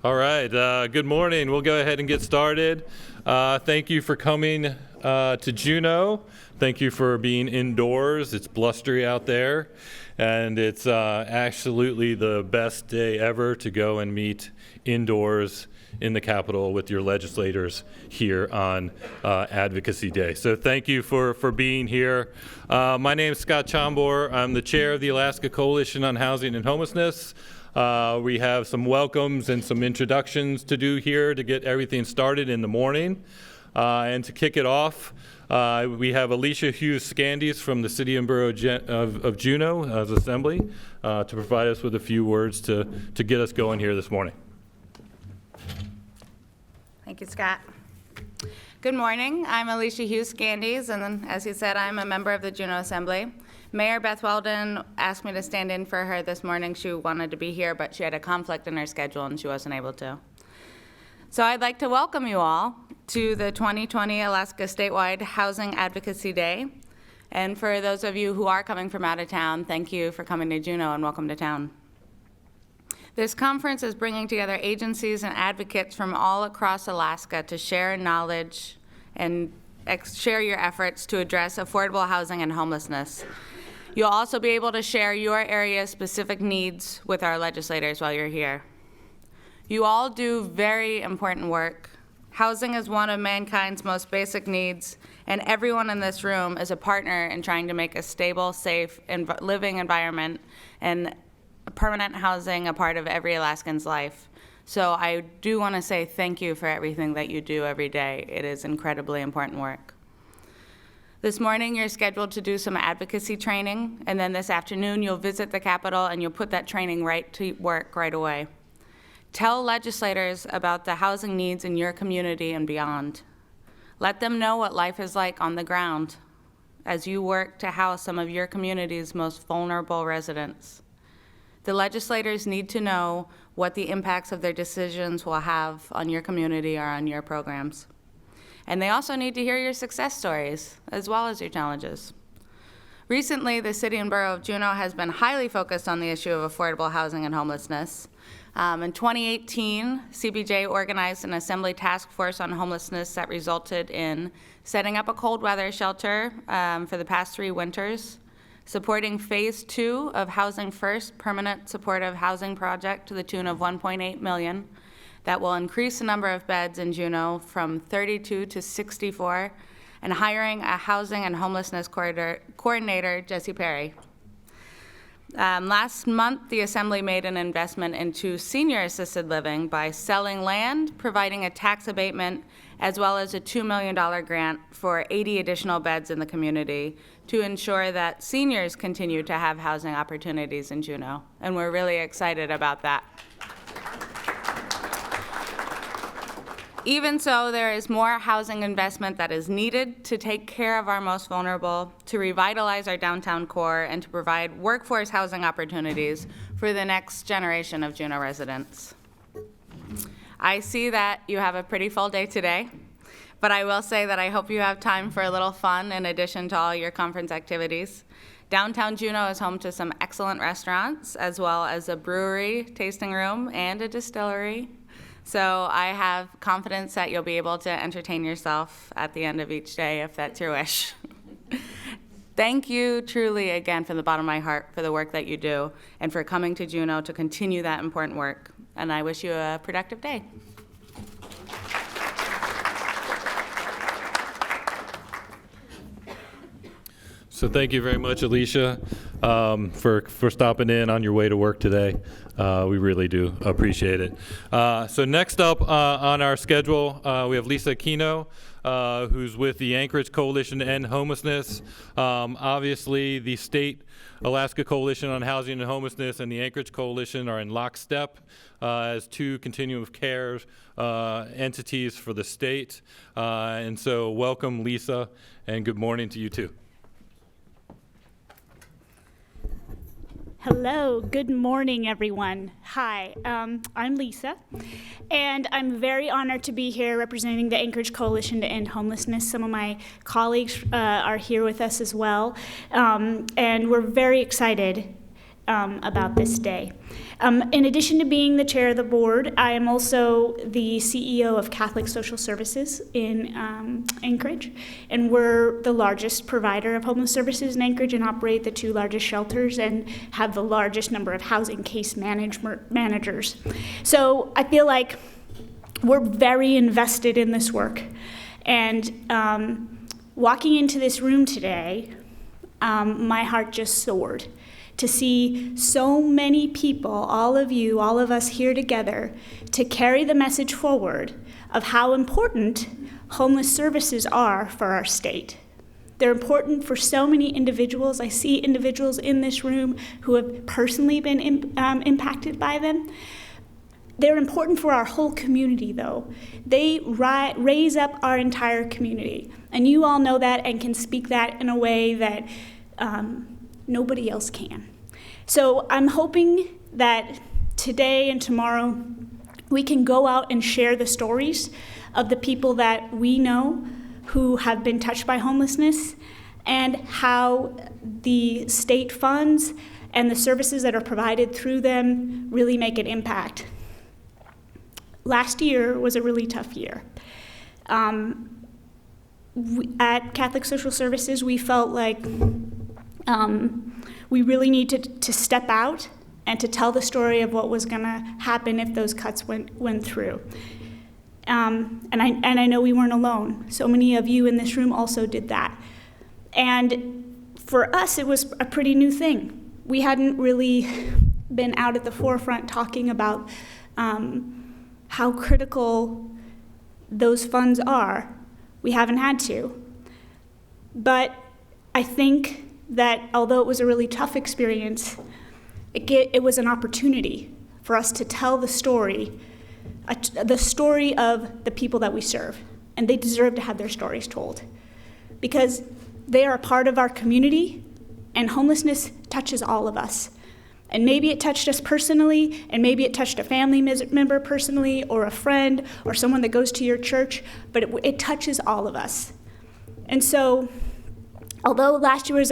All right, good morning. We'll go ahead and get started. Thank you for coming to Juneau. Thank you for being indoors. It's blustery out there, and it's absolutely the best day ever to go and meet indoors in the Capitol with your legislators here on Advocacy Day. So thank you for being here. My name is Scott Chambor. I'm the chair of the Alaska Coalition on Housing and Homelessness. We have some welcomes and some introductions to do here to get everything started in the morning. And to kick it off, we have Alicia Hughes-Scandies from the City and Borough of Juneau Assembly to provide us with a few words to get us going here this morning. Thank you, Scott. Good morning. I'm Alicia Hughes-Scandies, and as you said, I'm a member of the Juneau Assembly. Mayor Beth Weldon asked me to stand in for her this morning. She wanted to be here, but she had a conflict in her schedule and she wasn't able to. So I'd like to welcome you all to the 2020 Alaska Statewide Housing Advocacy Day. And for those of you who are coming from out of town, thank you for coming to Juneau and welcome to town. This conference is bringing together agencies and advocates from all across Alaska to share knowledge and share your efforts to address affordable housing and homelessness. You'll also be able to share your area's specific needs with our legislators while you're here. You all do very important work. Housing is one of mankind's most basic needs, and everyone in this room is a partner in trying to make a stable, safe, living environment and permanent housing a part of every Alaskan's life. So I do want to say thank you for everything that you do every day. It is incredibly important work. This morning, you're scheduled to do some advocacy training, and then this afternoon, you'll visit the Capitol and you'll put that training right to work right away. Tell legislators about the housing needs in your community and beyond. Let them know what life is like on the ground as you work to house some of your community's most vulnerable residents. The legislators need to know what the impacts of their decisions will have on your community or on your programs. And they also need to hear your success stories, as well as your challenges. Recently, the City and Borough of Juneau has been highly focused on the issue of affordable housing and homelessness. In 2018, CBJ organized an Assembly task force on homelessness that resulted in setting up a cold weather shelter for the past 3 winters, supporting phase 2 of Housing First permanent supportive housing project to the tune of $1.8 million, that will increase the number of beds in Juneau from 32 to 64, and hiring a housing and homelessness coordinator, Jesse Perry. Last month, the Assembly made an investment into senior assisted living by selling land, providing a tax abatement, as well as a $2 million grant for 80 additional beds in the community to ensure that seniors continue to have housing opportunities in Juneau. And we're really excited about that. Even so, there is more housing investment that is needed to take care of our most vulnerable, to revitalize our downtown core, and to provide workforce housing opportunities for the next generation of Juneau residents. I see that you have a pretty full day today, but I will say that I hope you have time for a little fun in addition to all your conference activities. Downtown Juneau is home to some excellent restaurants, as well as a brewery, tasting room, and a distillery. So I have confidence that you'll be able to entertain yourself at the end of each day if that's your wish. Thank you truly again from the bottom of my heart for the work that you do and for coming to Juneau to continue that important work. And I wish you a productive day. So thank you very much, Alicia, for stopping in on your way to work today. We really do appreciate it. So next up on our schedule, we have Lisa Aquino, who's with the Anchorage Coalition to End Homelessness. Obviously, the State Alaska Coalition on Housing and Homelessness and the Anchorage Coalition are in lockstep as 2 continuum of care entities for the state. And so welcome, Lisa, and good morning to you too. Hello, good morning, everyone. Hi, I'm Lisa, and I'm very honored to be here representing the Anchorage Coalition to End Homelessness. Some of my colleagues are here with us as well, and we're very excited about this day. In addition to being the chair of the board, I am also the CEO of Catholic Social Services in Anchorage, and we're the largest provider of homeless services in Anchorage and operate the 2 largest shelters and have the largest number of housing case managers. So I feel like we're very invested in this work. And walking into this room today, my heart just soared to see so many people, all of you, all of us here together, to carry the message forward of how important homeless services are for our state. They're important for so many individuals. I see individuals in this room who have personally been impacted by them. They're important for our whole community, though. They raise up our entire community. And you all know that and can speak that in a way that nobody else can. So I'm hoping that today and tomorrow we can go out and share the stories of the people that we know who have been touched by homelessness and how the state funds and the services that are provided through them really make an impact. Last year was a really tough year. At Catholic Social Services, we felt like we really needed to step out and to tell the story of what was going to happen if those cuts went through. And I know we weren't alone. So many of you in this room also did that. And for us, it was a pretty new thing. We hadn't really been out at the forefront talking about how critical those funds are. We haven't had to. But I think that although it was a really tough experience, it was an opportunity for us to tell the story of the people that we serve. And they deserve to have their stories told because they are a part of our community, and homelessness touches all of us. And maybe it touched us personally, and maybe it touched a family member personally, or a friend, or someone that goes to your church, but it touches all of us. And so, although last year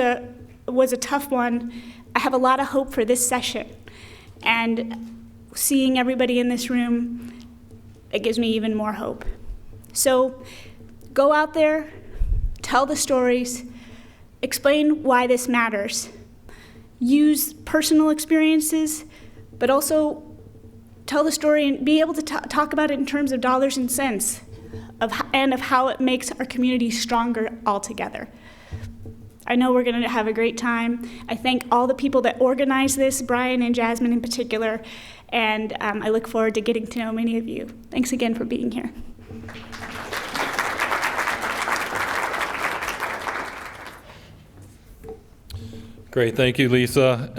was a tough one, I have a lot of hope for this session. And seeing everybody in this room, it gives me even more hope. So go out there, tell the stories, explain why this matters. Use personal experiences, but also tell the story and be able to talk about it in terms of dollars and cents and of how it makes our community stronger altogether. I know we're going to have a great time. I thank all the people that organized this, Brian and Jasmine in particular, and I look forward to getting to know many of you. Thanks again for being here. Great, thank you, Lisa.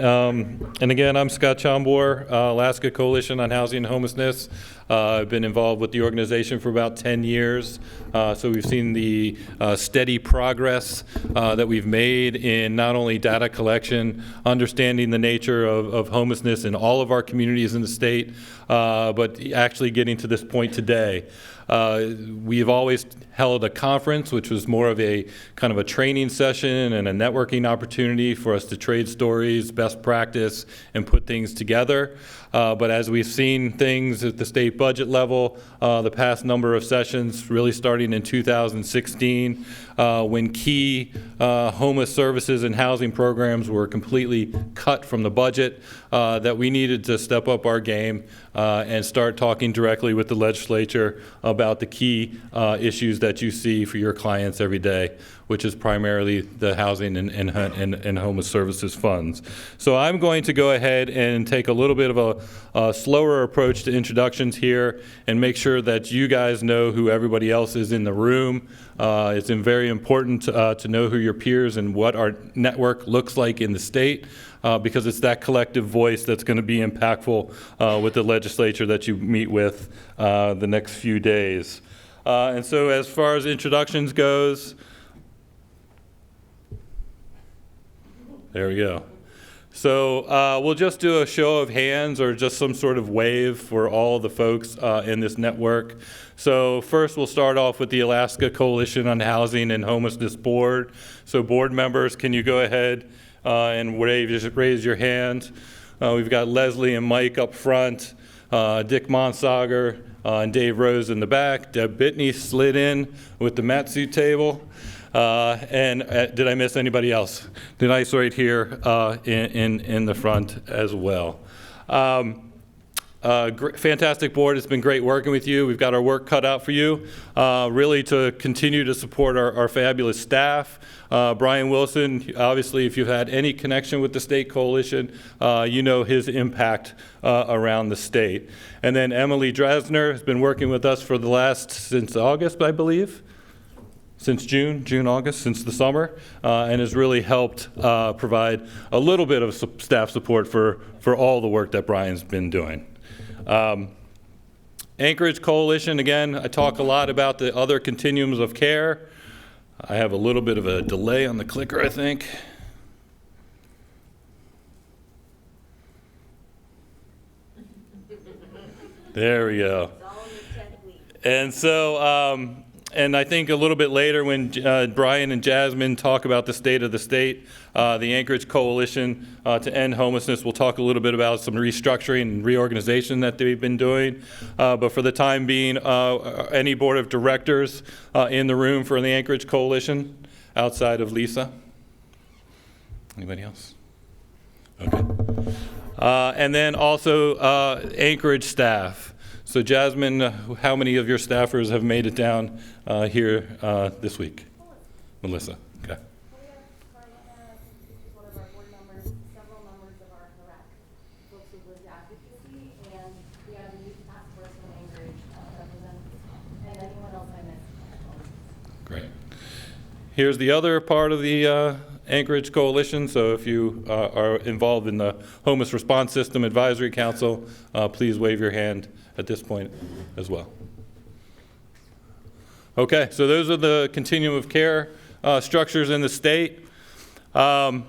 And again, I'm Scott Chambor, Alaska Coalition on Housing and Homelessness. I've been involved with the organization for about 10 years. So we've seen the steady progress that we've made in not only data collection, understanding the nature of homelessness in all of our communities in the state, but actually getting to this point today. We've always held a conference, which was more of a kind of a training session and a networking opportunity for us to trade stories, best practice, and put things together. But as we've seen things at the state budget level, the past number of sessions, really starting in 2016, when key homeless services and housing programs were completely cut from the budget, that we needed to step up our game and start talking directly with the legislature about the key issues that you see for your clients every day, which is primarily the housing and homeless services funds. So I'm going to go ahead and take a little bit of a slower approach to introductions here and make sure that you guys know who everybody else is in the room. It's very important to know who your peers and what our network looks like in the state, because it's that collective voice that's going to be impactful with the legislature that you meet with the next few days. And so as far as introductions goes, there we go. So we'll just do a show of hands or just some sort of wave for all the folks in this network. So first we'll start off with the Alaska Coalition on Housing and Homelessness Board. So board members, can you go ahead and raise your hand. We've got Leslie and Mike up front, Dick Monsager, and Dave Rose in the back. Deb Bitney slid in with the Matsu table. And did I miss anybody else? Denise right here in the front as well. Fantastic board. It's been great working with you. We've got our work cut out for you, really to continue to support our fabulous staff. Brian Wilson, obviously, if you've had any connection with the state coalition, you know his impact around the state. And then Emily Dresner has been working with us for since August, I believe. Since June, August, since the summer, and has really helped provide a little bit of staff support for all the work that Brian's been doing. Anchorage Coalition, again, I talk a lot about the other continuums of care. I have a little bit of a delay on the clicker, I think. There we go. And so, and I think a little bit later when Brian and Jasmine talk about the state of the state, the Anchorage Coalition to End Homelessness, we'll talk a little bit about some restructuring and reorganization that they've been doing. But for the time being, any board of directors in the room for the Anchorage Coalition outside of Lisa? Anybody else? Okay. And then also Anchorage staff. So Jasmine, how many of your staffers have made it down here this week? Melissa, okay. We have Carlina, who's one of our board members, several members of our HRAC, folks who live in Advocacy, and we have a youth task force from Anchorage representatives, and anyone else I missed. Great. Here's the other part of the Anchorage Coalition. So if you are involved in the Homeless Response System Advisory Council, please wave your hand at this point as well. Okay, so those are the continuum of care structures in the state. The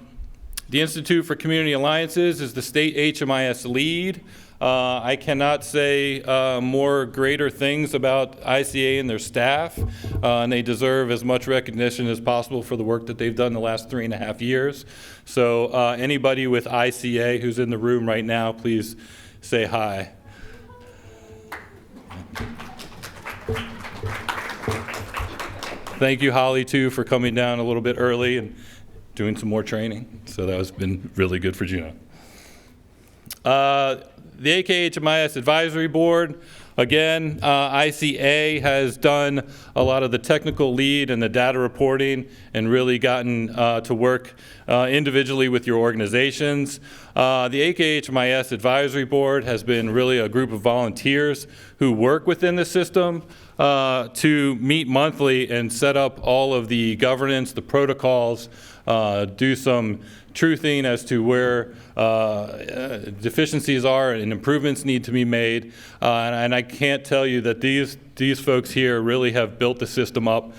Institute for Community Alliances is the state HMIS lead. I cannot say more greater things about ICA and their staff, and they deserve as much recognition as possible for the work that they've done the last 3.5 years. So anybody with ICA who's in the room right now, please say hi. Thank you, Holly, too, for coming down a little bit early and doing some more training. So that has been really good for Juno. The AKHMIS Advisory Board, again, ICA has done a lot of the technical lead and the data reporting and really gotten to work individually with your organizations. The AKHMIS Advisory Board has been really a group of volunteers who work within the system to meet monthly and set up all of the governance, the protocols, do some truthing as to where deficiencies are and improvements need to be made. And I can't tell you that these folks here really have built the system up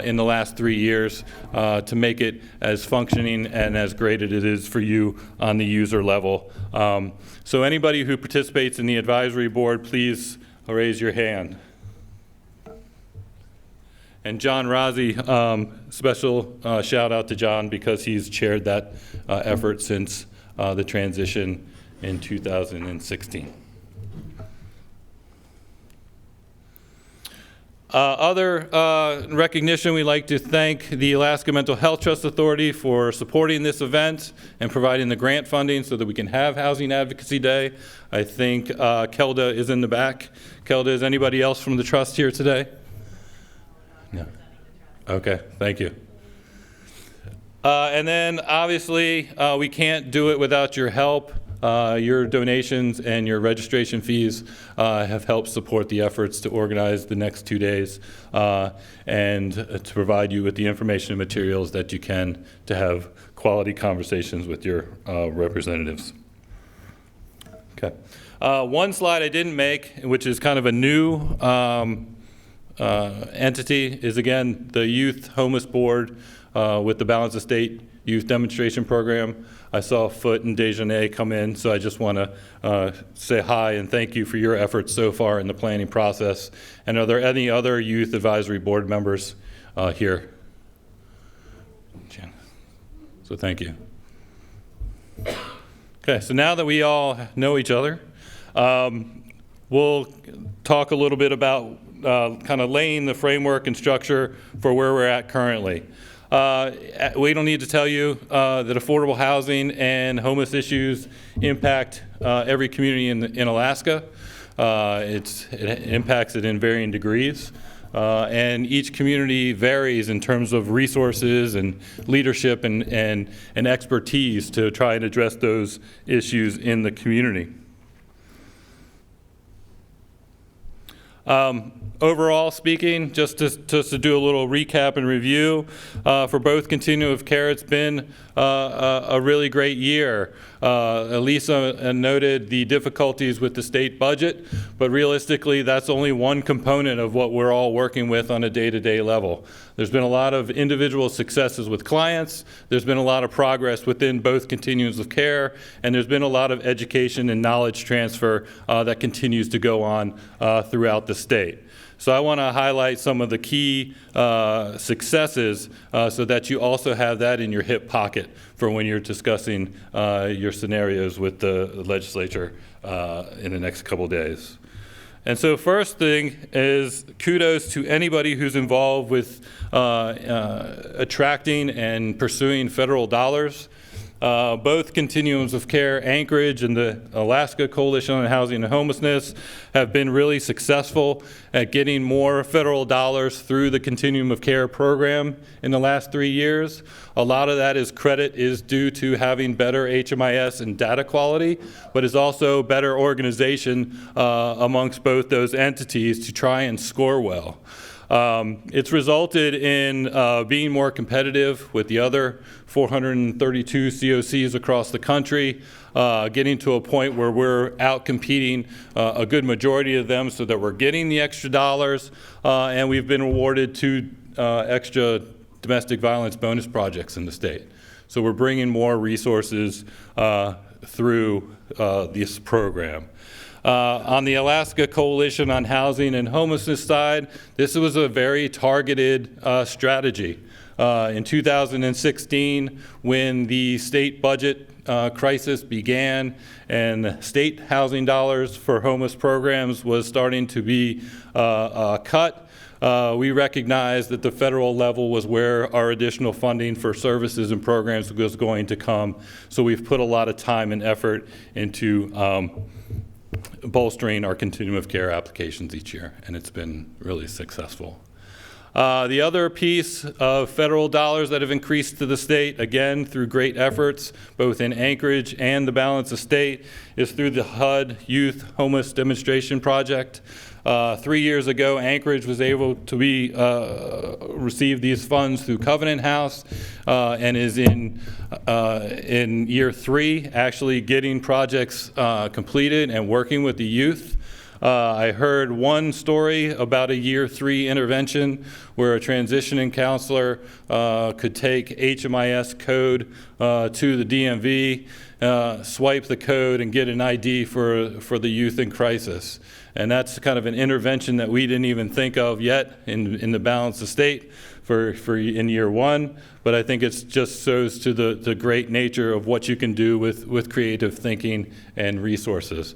in the last 3 years to make it as functioning and as great as it is for you on the user level. So anybody who participates in the advisory board, please raise your hand. And John Rozzi, special shout out to John because he's chaired that effort since the transition in 2016. Other recognition, we'd like to thank the Alaska Mental Health Trust Authority for supporting this event and providing the grant funding so that we can have Housing Advocacy Day. I think Kelda is in the back. Kelda, is anybody else from the trust here today? No. Okay, thank you. And then obviously we can't do it without your help. Your donations and your registration fees have helped support the efforts to organize the next 2 days and to provide you with the information and materials that you can to have quality conversations with your representatives. Okay. One slide I didn't make, which is kind of a new entity, is again the Youth Homeless Board with the Balance of State Youth Demonstration Program. I saw Foot and Dejanay come in, so I just want to say hi and thank you for your efforts so far in the planning process. And are there any other youth advisory board members here? So thank you. Okay, so now that we all know each other, we'll talk a little bit about kind of laying the framework and structure for where we're at currently. We don't need to tell you that affordable housing and homeless issues impact every community in Alaska. It impacts it in varying degrees. And each community varies in terms of resources and leadership and expertise to try and address those issues in the community. Overall speaking, just to do a little recap and review, for both continuum of care, it's been a really great year. Elisa noted the difficulties with the state budget, but realistically, that's only one component of what we're all working with on a day-to-day level. There's been a lot of individual successes with clients, there's been a lot of progress within both continuums of care, and there's been a lot of education and knowledge transfer that continues to go on throughout the state. So I want to highlight some of the key successes so that you also have that in your hip pocket for when you're discussing your scenarios with the legislature in the next couple days. And so first thing is kudos to anybody who's involved with attracting and pursuing federal dollars. Both continuums of care, Anchorage and the Alaska Coalition on Housing and Homelessness, have been really successful at getting more federal dollars through the continuum of care program in the last 3 years. A lot of that credit is due to having better HMIS and data quality, but is also better organization amongst both those entities to try and score well. It's resulted in being more competitive with the other 432 COCs across the country, getting to a point where we're out-competing a good majority of them so that we're getting the extra dollars, and we've been awarded 2 extra domestic violence bonus projects in the state. So we're bringing more resources through this program. On the Alaska Coalition on Housing and Homelessness side, this was a very targeted strategy. In 2016, when the state budget crisis began and state housing dollars for homeless programs was starting to be cut, we recognized that the federal level was where our additional funding for services and programs was going to come. So we've put a lot of time and effort into bolstering our continuum of care applications each year, and it's been really successful. The other piece of federal dollars that have increased to the state, again through great efforts, both in Anchorage and the balance of state, is through the HUD Youth Homeless Demonstration Project. 3 years ago, Anchorage was able to receive these funds through Covenant House and is in year 3 actually getting projects completed and working with the youth. I heard one story about a year 3 intervention where a transitioning counselor could take HMIS code to the DMV, swipe the code, and get an ID for the youth in crisis. And that's kind of an intervention that we didn't even think of yet in the balance of state for in year 1. But I think it just shows to the great nature of what you can do with creative thinking and resources.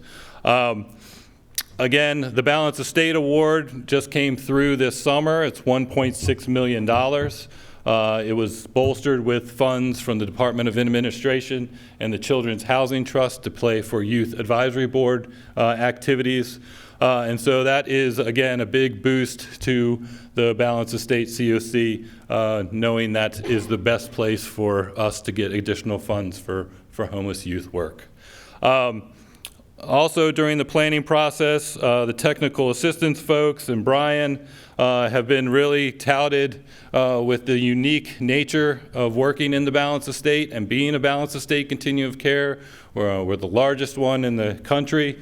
Again, the Balance of State Award just came through this summer. It's $1.6 million. It was bolstered with funds from the Department of Administration and the Children's Housing Trust to play for Youth Advisory Board activities. And so that is, again, a big boost to the Balance of State COC, knowing that is the best place for us to get additional funds for homeless youth work. Also, during the planning process, the technical assistance folks and Brian have been really touted with the unique nature of working in the balance of state and being a balance of state continuum of care. We're the largest one in the country.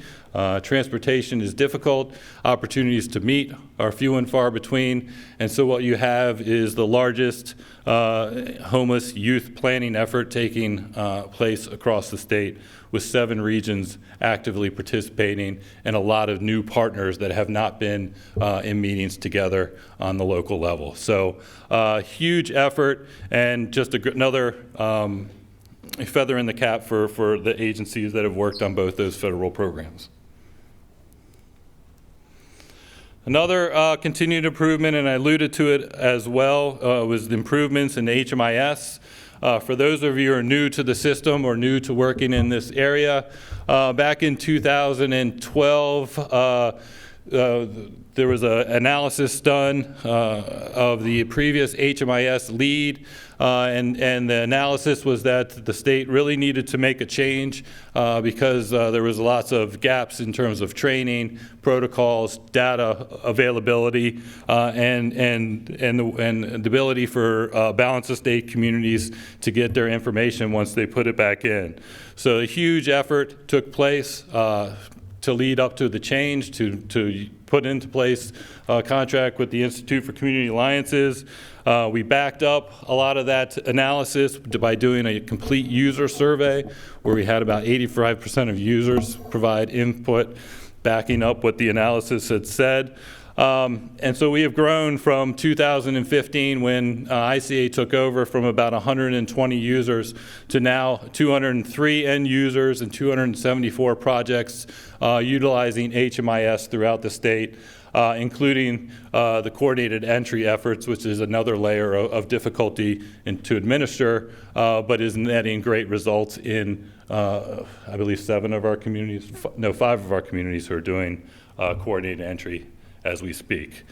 Transportation is difficult. Opportunities to meet are few and far between. And so what you have is the largest homeless youth planning effort taking place across the state, with 7 regions actively participating and a lot of new partners that have not been in meetings together on the local level. So huge effort, and just another a feather in the cap for the agencies that have worked on both those federal programs. Another continued improvement, and I alluded to it as well, was the improvements in HMIS. For those of you who are new to the system or new to working in this area, back in 2012, there was an analysis done of the previous HMIS lead, and the analysis was that the state really needed to make a change because there was lots of gaps in terms of training, protocols, data availability, and the ability for balance of state communities to get their information once they put it back in. So a huge effort took place to lead up to the change, to put into place a contract with the Institute for Community Alliances. We backed up a lot of that analysis by doing a complete user survey where we had about 85% of users provide input backing up what the analysis had said. And so we have grown from 2015 when ICA took over from about 120 users to now 203 end users and 274 projects utilizing HMIS throughout the state, including the coordinated entry efforts, which is another layer of difficulty to administer, but is netting great results in, I believe, 5 of our communities who are doing coordinated entry as we speak.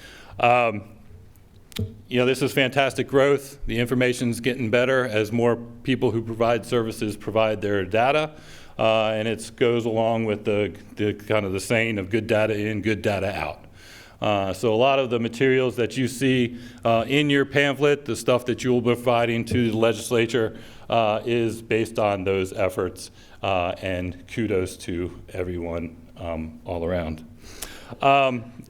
This is fantastic growth. The information's getting better as more people who provide services provide their data, and it goes along with the kind of the saying of good data in, good data out. So a lot of the materials that you see in your pamphlet, the stuff that you will be providing to the legislature, is based on those efforts, and kudos to everyone all around.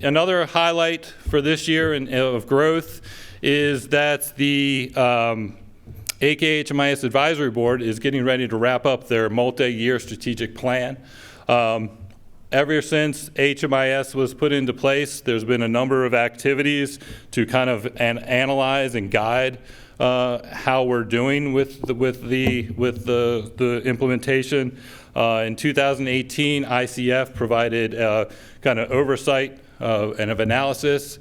Another highlight for this year of growth is that the AKHMIS Advisory Board is getting ready to wrap up their multi-year strategic plan. Ever since HMIS was put into place, there's been a number of activities to kind of analyze and guide how we're doing with the implementation. In 2018, ICF provided kind of oversight and of analysis,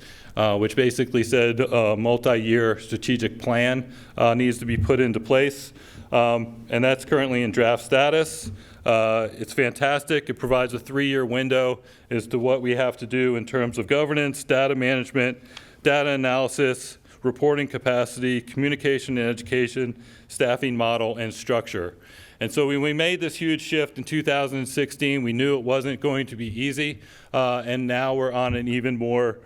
which basically said a multi-year strategic plan needs to be put into place, and that's currently in draft status. It's fantastic. It provides a 3-year window as to what we have to do in terms of governance, data management, data analysis, reporting capacity, communication and education, staffing model, and structure. And so when we made this huge shift in 2016, we knew it wasn't going to be easy, and now we're on an even more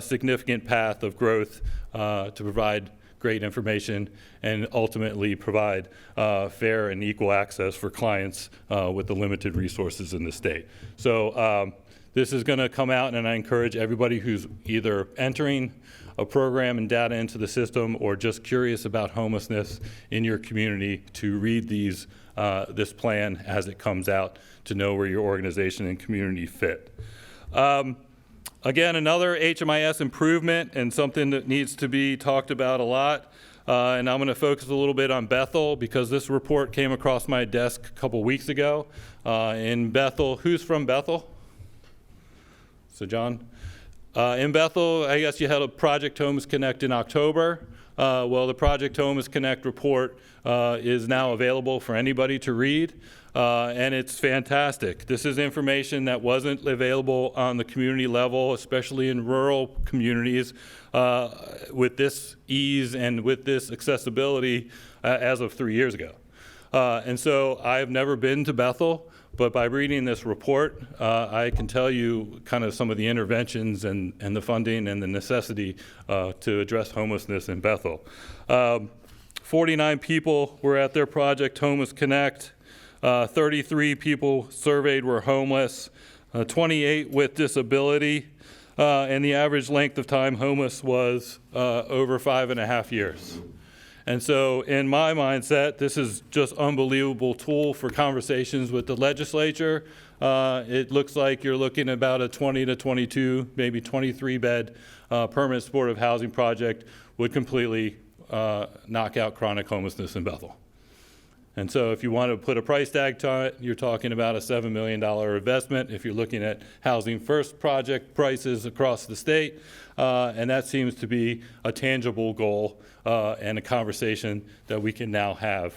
significant path of growth to provide great information and ultimately provide fair and equal access for clients with the limited resources in the state. So this is going to come out, and I encourage everybody who's either entering a program and data into the system or just curious about homelessness in your community to read this plan as it comes out to know where your organization and community fit. Again, another HMIS improvement and something that needs to be talked about a lot, and I'm going to focus a little bit on Bethel because this report came across my desk a couple weeks ago. In Bethel, who's from Bethel? So John? In Bethel, I guess you had a Project Homeless Connect in October. Well, the Project Homeless Connect report is now available for anybody to read, and it's fantastic. This is information that wasn't available on the community level, especially in rural communities, with this ease and with this accessibility as of 3 years ago. And so I've never been to Bethel, but by reading this report, I can tell you kind of some of the interventions and the funding and the necessity to address homelessness in Bethel. 49 people were at their Project Homeless Connect. 33 people surveyed were homeless, 28 with disability, and the average length of time homeless was over 5.5 years. And so in my mindset, this is just unbelievable tool for conversations with the legislature. It looks like you're looking at about a 20 to 22, maybe 23 bed permanent supportive housing project would completely knock out chronic homelessness in Bethel. And so if you want to put a price tag on it, you're talking about a $7 million investment if you're looking at Housing First project prices across the state. And that seems to be a tangible goal and a conversation that we can now have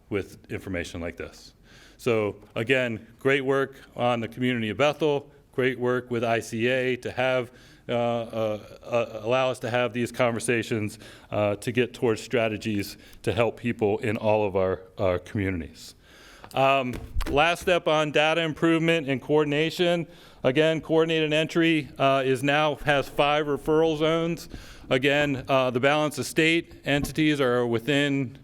with information like this. So again, great work on the community of Bethel, great work with ICA to have allow us to have these conversations to get towards strategies to help people in all of our communities. Last step on data improvement and coordination. Again, coordinated entry has 5 referral zones. Again, the balance of state entities are within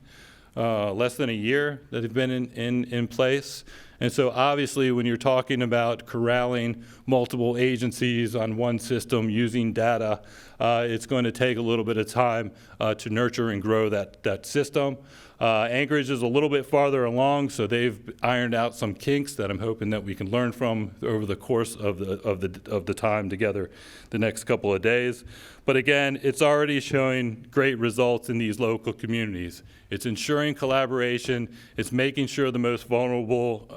less than a year that have been in place. And so obviously when you're talking about corralling multiple agencies on one system using data, it's going to take a little bit of time to nurture and grow that system. Anchorage is a little bit farther along, so they've ironed out some kinks that I'm hoping that we can learn from over the course of the time together the next couple of days. But again, it's already showing great results in these local communities. It's ensuring collaboration. It's making sure the most vulnerable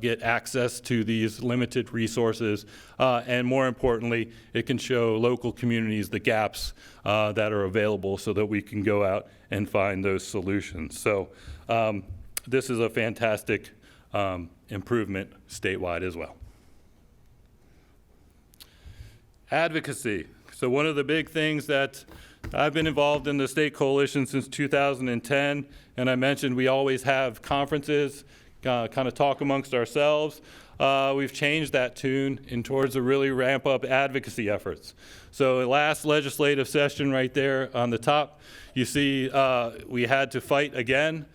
get access to these limited resources. And more importantly, it can show local communities the gaps that are available so that we can go out and find those solutions. So this is a fantastic improvement statewide as well. Advocacy. So one of the big things that I've been involved in the state coalition since 2010, and I mentioned we always have conferences, kind of talk amongst ourselves. We've changed that tune in towards to really ramp up advocacy efforts. So the last legislative session right there on the top, you see we had to fight again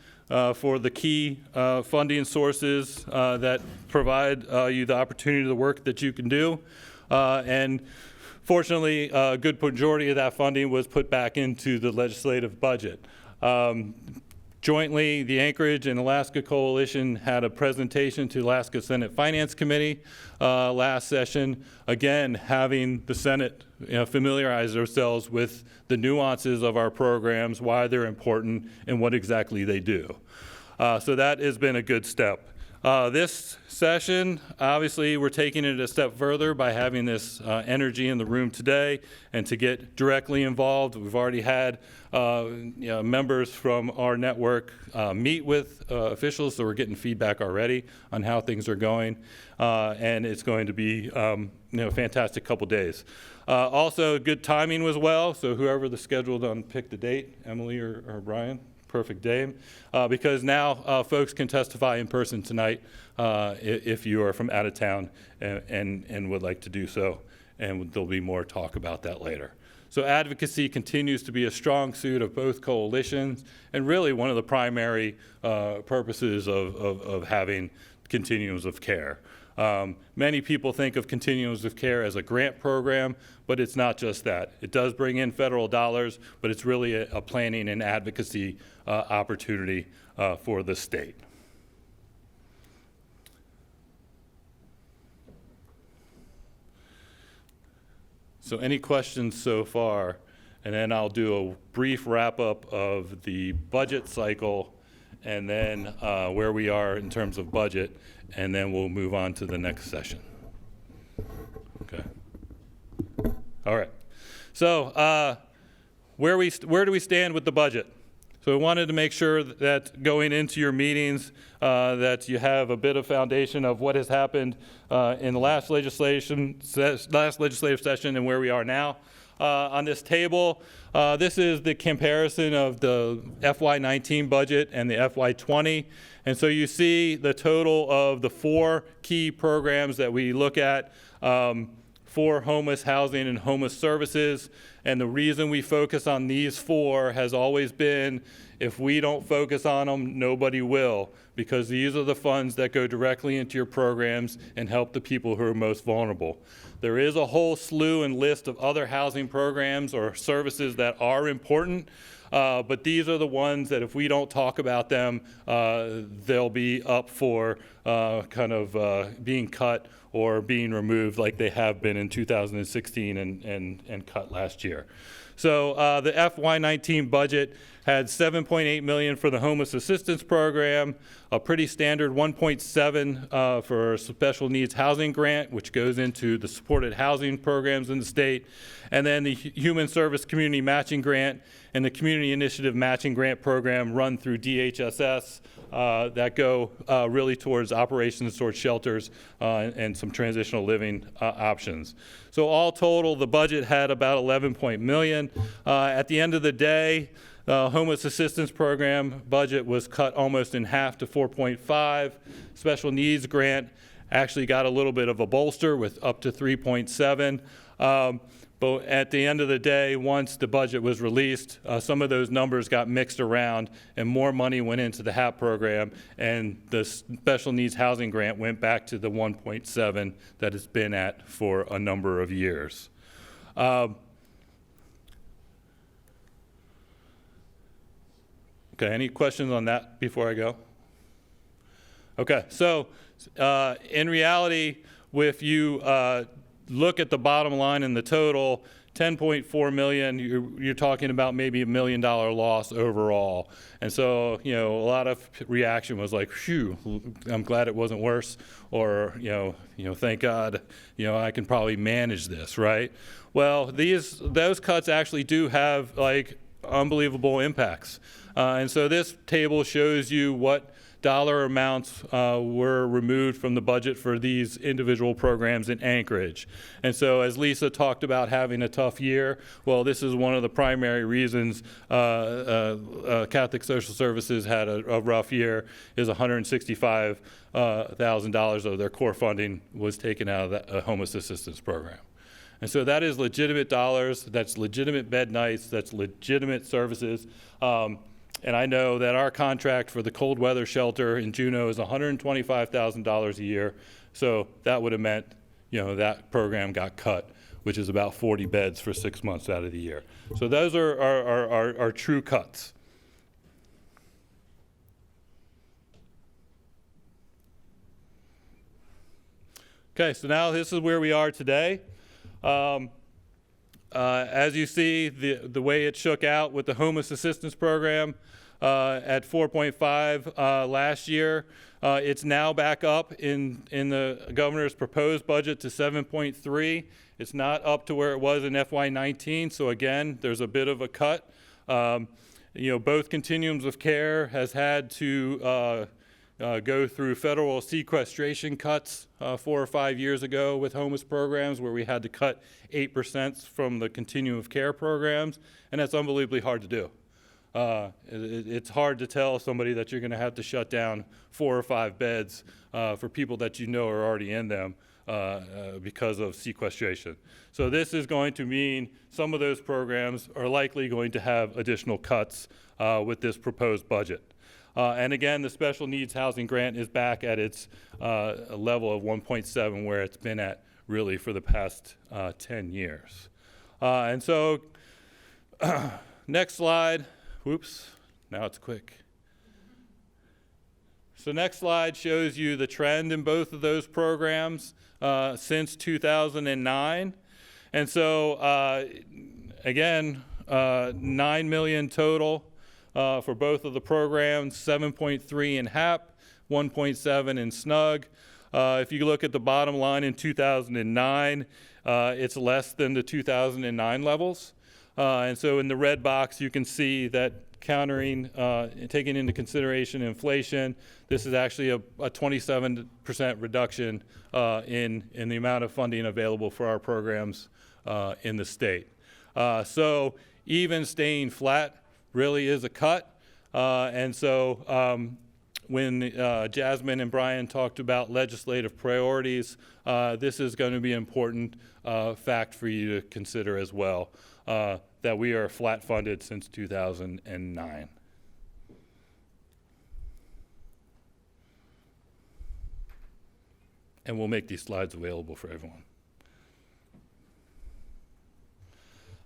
for the key funding sources that provide you the opportunity to the work that you can do. And fortunately, a good majority of that funding was put back into the legislative budget. Jointly, the Anchorage and Alaska Coalition had a presentation to Alaska Senate Finance Committee last session, again, having the Senate familiarize themselves with the nuances of our programs, why they're important, and what exactly they do. So that has been a good step. This session, obviously, we're taking it a step further by having this energy in the room today and to get directly involved. We've already had members from our network meet with officials, so we're getting feedback already on how things are going, and it's going to be a fantastic couple days. Also, good timing was well, so whoever the scheduled on pick the date, Emily or Brian. Perfect day, because now folks can testify in person tonight if you are from out of town and would like to do so, and there'll be more talk about that later. So advocacy continues to be a strong suit of both coalitions, and really one of the primary purposes of having continuums of care. Many people think of continuums of care as a grant program, but it's not just that. It does bring in federal dollars, but it's really a planning and advocacy opportunity for the state. So any questions so far? And then I'll do a brief wrap up of the budget cycle and then where we are in terms of budget, and then we'll move on to the next session. Okay. All right. So where do we stand with the budget? So we wanted to make sure that going into your meetings that you have a bit of foundation of what has happened in the last legislative session and where we are now. On this table, this is the comparison of the FY19 budget and the FY20. And so you see the total of the 4 key programs that we look at for homeless housing and homeless services. And the reason we focus on these 4 has always been, if we don't focus on them, nobody will, because these are the funds that go directly into your programs and help the people who are most vulnerable. There is a whole slew and list of other housing programs or services that are important, but these are the ones that if we don't talk about them, they'll be up for being cut or being removed like they have been in 2016 and cut last year. So the FY19 budget had $7.8 million for the homeless assistance program, a pretty standard 1.7 for a special needs housing grant, which goes into the supported housing programs in the state, and then the human service community matching grant and the community initiative matching grant program run through DHSS that go really towards operations towards shelters and some transitional living options. So all total, the budget had about $11 million. At the end of the day, homeless assistance program budget was cut almost in half to 4.5. Special needs grant actually got a little bit of a bolster with up to 3.7. But at the end of the day, once the budget was released, some of those numbers got mixed around and more money went into the HAP program, and the special needs housing grant went back to the 1.7 that it's been at for a number of years. Okay, any questions on that before I go? Okay, so in reality, if you look at the bottom line in the total, 10.4 million, you're talking about maybe $1 million loss overall. And so, you know, a lot of reaction was like, phew, I'm glad it wasn't worse, or, you know, thank God, you know, I can probably manage this, right? Well, those cuts actually do have like unbelievable impacts. And so this table shows you what dollar amounts were removed from the budget for these individual programs in Anchorage. And so as Lisa talked about having a tough year, well, this is one of the primary reasons Catholic Social Services had a rough year, is $165,000 of their core funding was taken out of the homeless assistance program. And so that is legitimate dollars, that's legitimate bed nights, that's legitimate services. And I know that our contract for the cold weather shelter in Juneau is $125,000 a year. So that would have meant, you know, that program got cut, which is about 40 beds for 6 months out of the year. So those are true cuts. Okay, so now this is where we are today. As you see, the way it shook out with the homeless assistance program at 4.5 last year, it's now back up in the governor's proposed budget to 7.3. It's not up to where it was in FY19, so again, there's a bit of a cut. You know, both continuums of care has had to go through federal sequestration cuts 4 or 5 years ago with homeless programs, where we had to cut 8% from the continuum of care programs, and that's unbelievably hard to do. It's hard to tell somebody that you're going to have to shut down 4 or 5 beds for people that you know are already in them because of sequestration. So this is going to mean some of those programs are likely going to have additional cuts with this proposed budget. And again, the special needs housing grant is back at its level of 1.7, where it's been at really for the past 10 years. And so next slide. Whoops, now it's quick. So next slide shows you the trend in both of those programs since 2009. And so again, 9 million total for both of the programs, 7.3 in HAP, 1.7 in SNUG. If you look at the bottom line in 2009, it's less than the 2009 levels. And so in the red box, you can see that countering, taking into consideration inflation, this is actually a 27% reduction in the amount of funding available for our programs in the state. So even staying flat really is a cut. And so when Jasmine and Brian talked about legislative priorities, this is going to be an important fact for you to consider as well, that we are flat funded since 2009. And we'll make these slides available for everyone.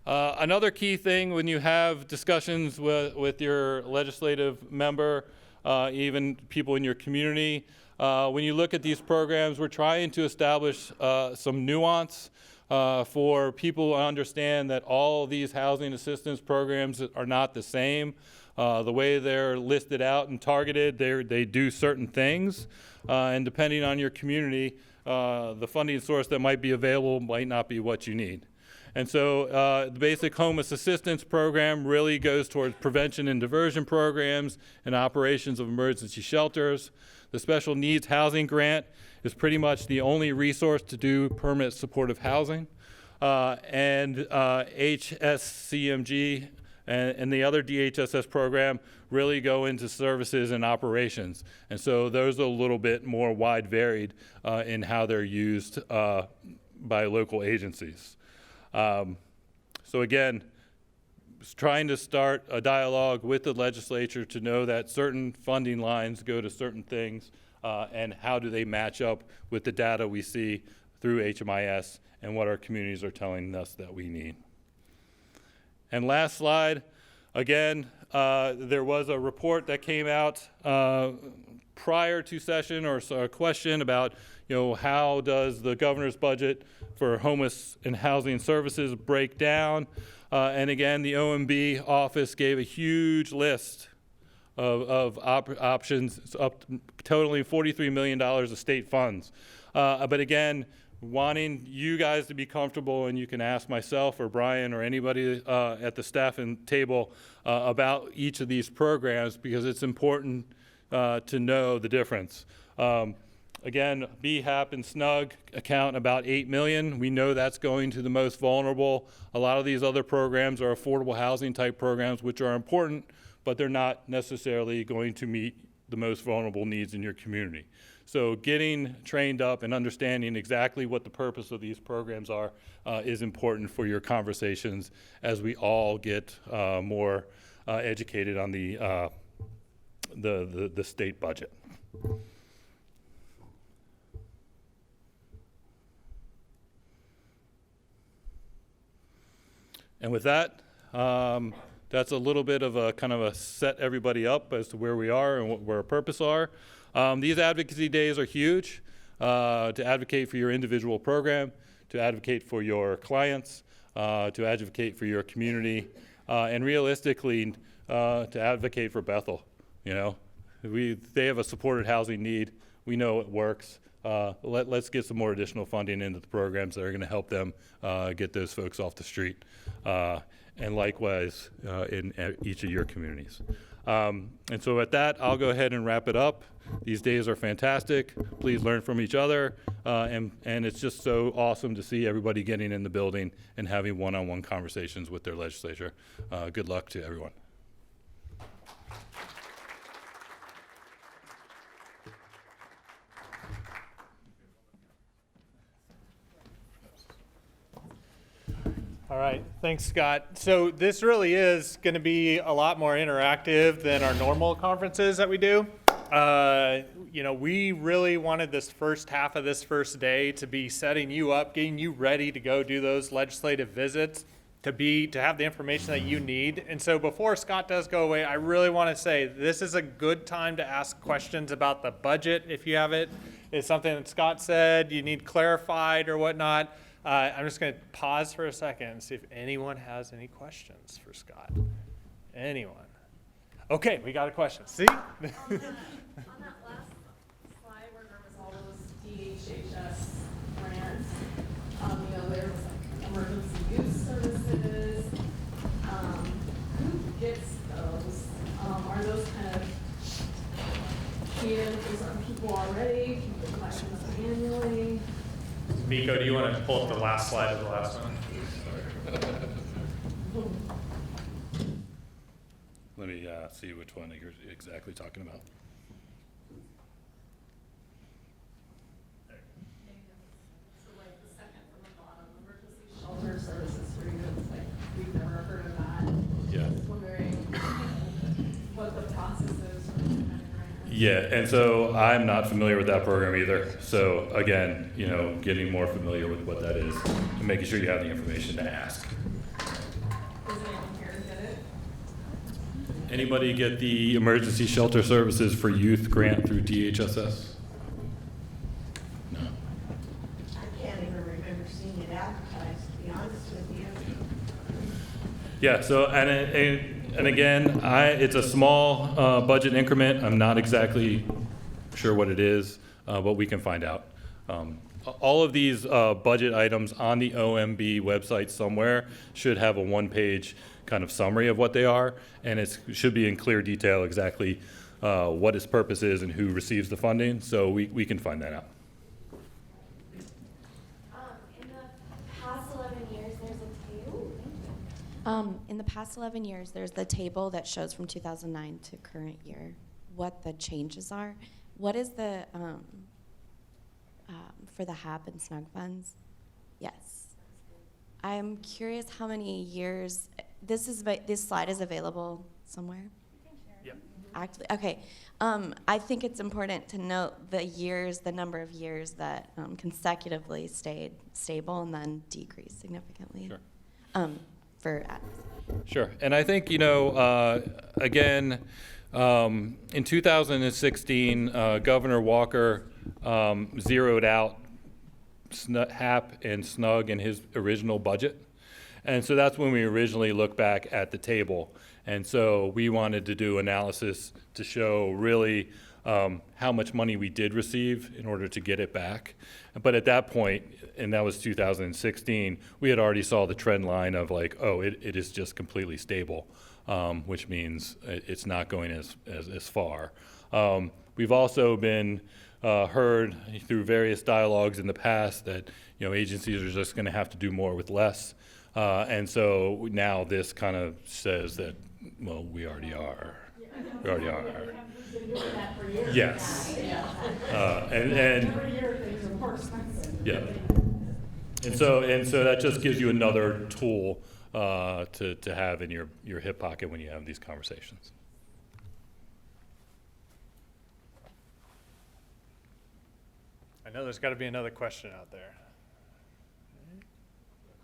Another key thing when you have discussions with your legislative member even people in your community. When you look at these programs, we're trying to establish some nuance for people to understand that all these housing assistance programs are not the same. The way they're listed out and targeted, they do certain things, and depending on your community, the funding source that might be available might not be what you need. And so the basic homeless assistance program really goes towards prevention and diversion programs and operations of emergency shelters. The special needs housing grant is pretty much the only resource to do permanent supportive housing. And HSCMG and the other DHSS program really go into services and operations. And so those are a little bit more wide varied in how they're used by local agencies. So again, trying to start a dialogue with the legislature to know that certain funding lines go to certain things and how do they match up with the data we see through HMIS and what our communities are telling us that we need. And last slide, again, there was a report that came out prior to session, or a question about, how does the governor's budget for homeless and housing services break down? And again, the OMB office gave a huge list of options, totaling $43 million of state funds. But again, wanting you guys to be comfortable, and you can ask myself or Brian or anybody at the staff and table about each of these programs, because it's important to know the difference. Again, BHAP and SNUG account about $8 million. We know that's going to the most vulnerable. A lot of these other programs are affordable housing type programs, which are important, but they're not necessarily going to meet the most vulnerable needs in your community. So getting trained up and understanding exactly what the purpose of these programs are is important for your conversations as we all get more educated on the state budget. And with that, that's a little bit of a kind of a set everybody up as to where we are and what our purpose are. These advocacy days are huge to advocate for your individual program, to advocate for your clients, to advocate for your community, and realistically, to advocate for Bethel. They have a supported housing need. We know it works. Let's get some more additional funding into the programs that are going to help them get those folks off the street, and likewise in each of your communities. And so at that, I'll go ahead and wrap it up. These days are fantastic. Please learn from each other, and it's just so awesome to see everybody getting in the building and having one-on-one conversations with their legislature. Good luck to everyone. All right, thanks, Scott. So this really is going to be a lot more interactive than our normal conferences that we do. We really wanted this first half of this first day to be setting you up, getting you ready to go do those legislative visits, to have the information that you need. And so before Scott does go away, I really want to say this is a good time to ask questions about the budget if you have it. It's something that Scott said you need clarified or whatnot. I'm just going to pause for a second and see if anyone has any questions for Scott. Anyone? Okay, we got a question. See? On that last slide where there was all those DHHS grants, there was like emergency use services. Who gets those? Are those kind of those are people already? Can you collect them annually? Miko, do you want to pull up the last slide of the last one? Let me see which one you're exactly talking about. So like the second from the bottom, emergency shelter services for youth, like we've never heard of that. Yeah. Just wondering what the process is for this kind of grant. Yeah, and so I'm not familiar with that program either. So again, getting more familiar with what that is and making sure you have the information to ask. Does anyone here get Anybody get the Emergency Shelter Services for Youth grant through DHSS? No. I can't even remember seeing it advertised, to be honest with you. Yeah, so, and again, it's a small budget increment. I'm not exactly sure what it is, but we can find out. All of these budget items on the OMB website somewhere should have a one-page kind of summary of what they are, and it should be in clear detail exactly what its purpose is and who receives the funding, so we can find that out. In the past 11 years, there's a table. In the past 11 years, there's the table that shows from 2009 to current year what the changes are. What is the for the HAP and SNUG funds? Yes. I'm curious how many years this slide is available somewhere. Yep. Actually, okay. I think it's important to note the number of years that consecutively stayed stable and then decreased significantly. Sure. For advocacy. Sure, and I think, again, in 2016, Governor Walker zeroed out HAP and SNUG in his original budget. And so that's when we originally looked back at the table. And so we wanted to do analysis to show really how much money we did receive in order to get it back. But at that point, and that was 2016, we had already saw the trend line of like, oh, it is just completely stable, which means it's not going as far. We've also been heard through various dialogues in the past that agencies are just going to have to do more with less, and so now this kind of says that, well, we already are. We already are. Yes. And yeah. And so that just gives you another tool to have in your hip pocket when you have these conversations. I know there's got to be another question out there.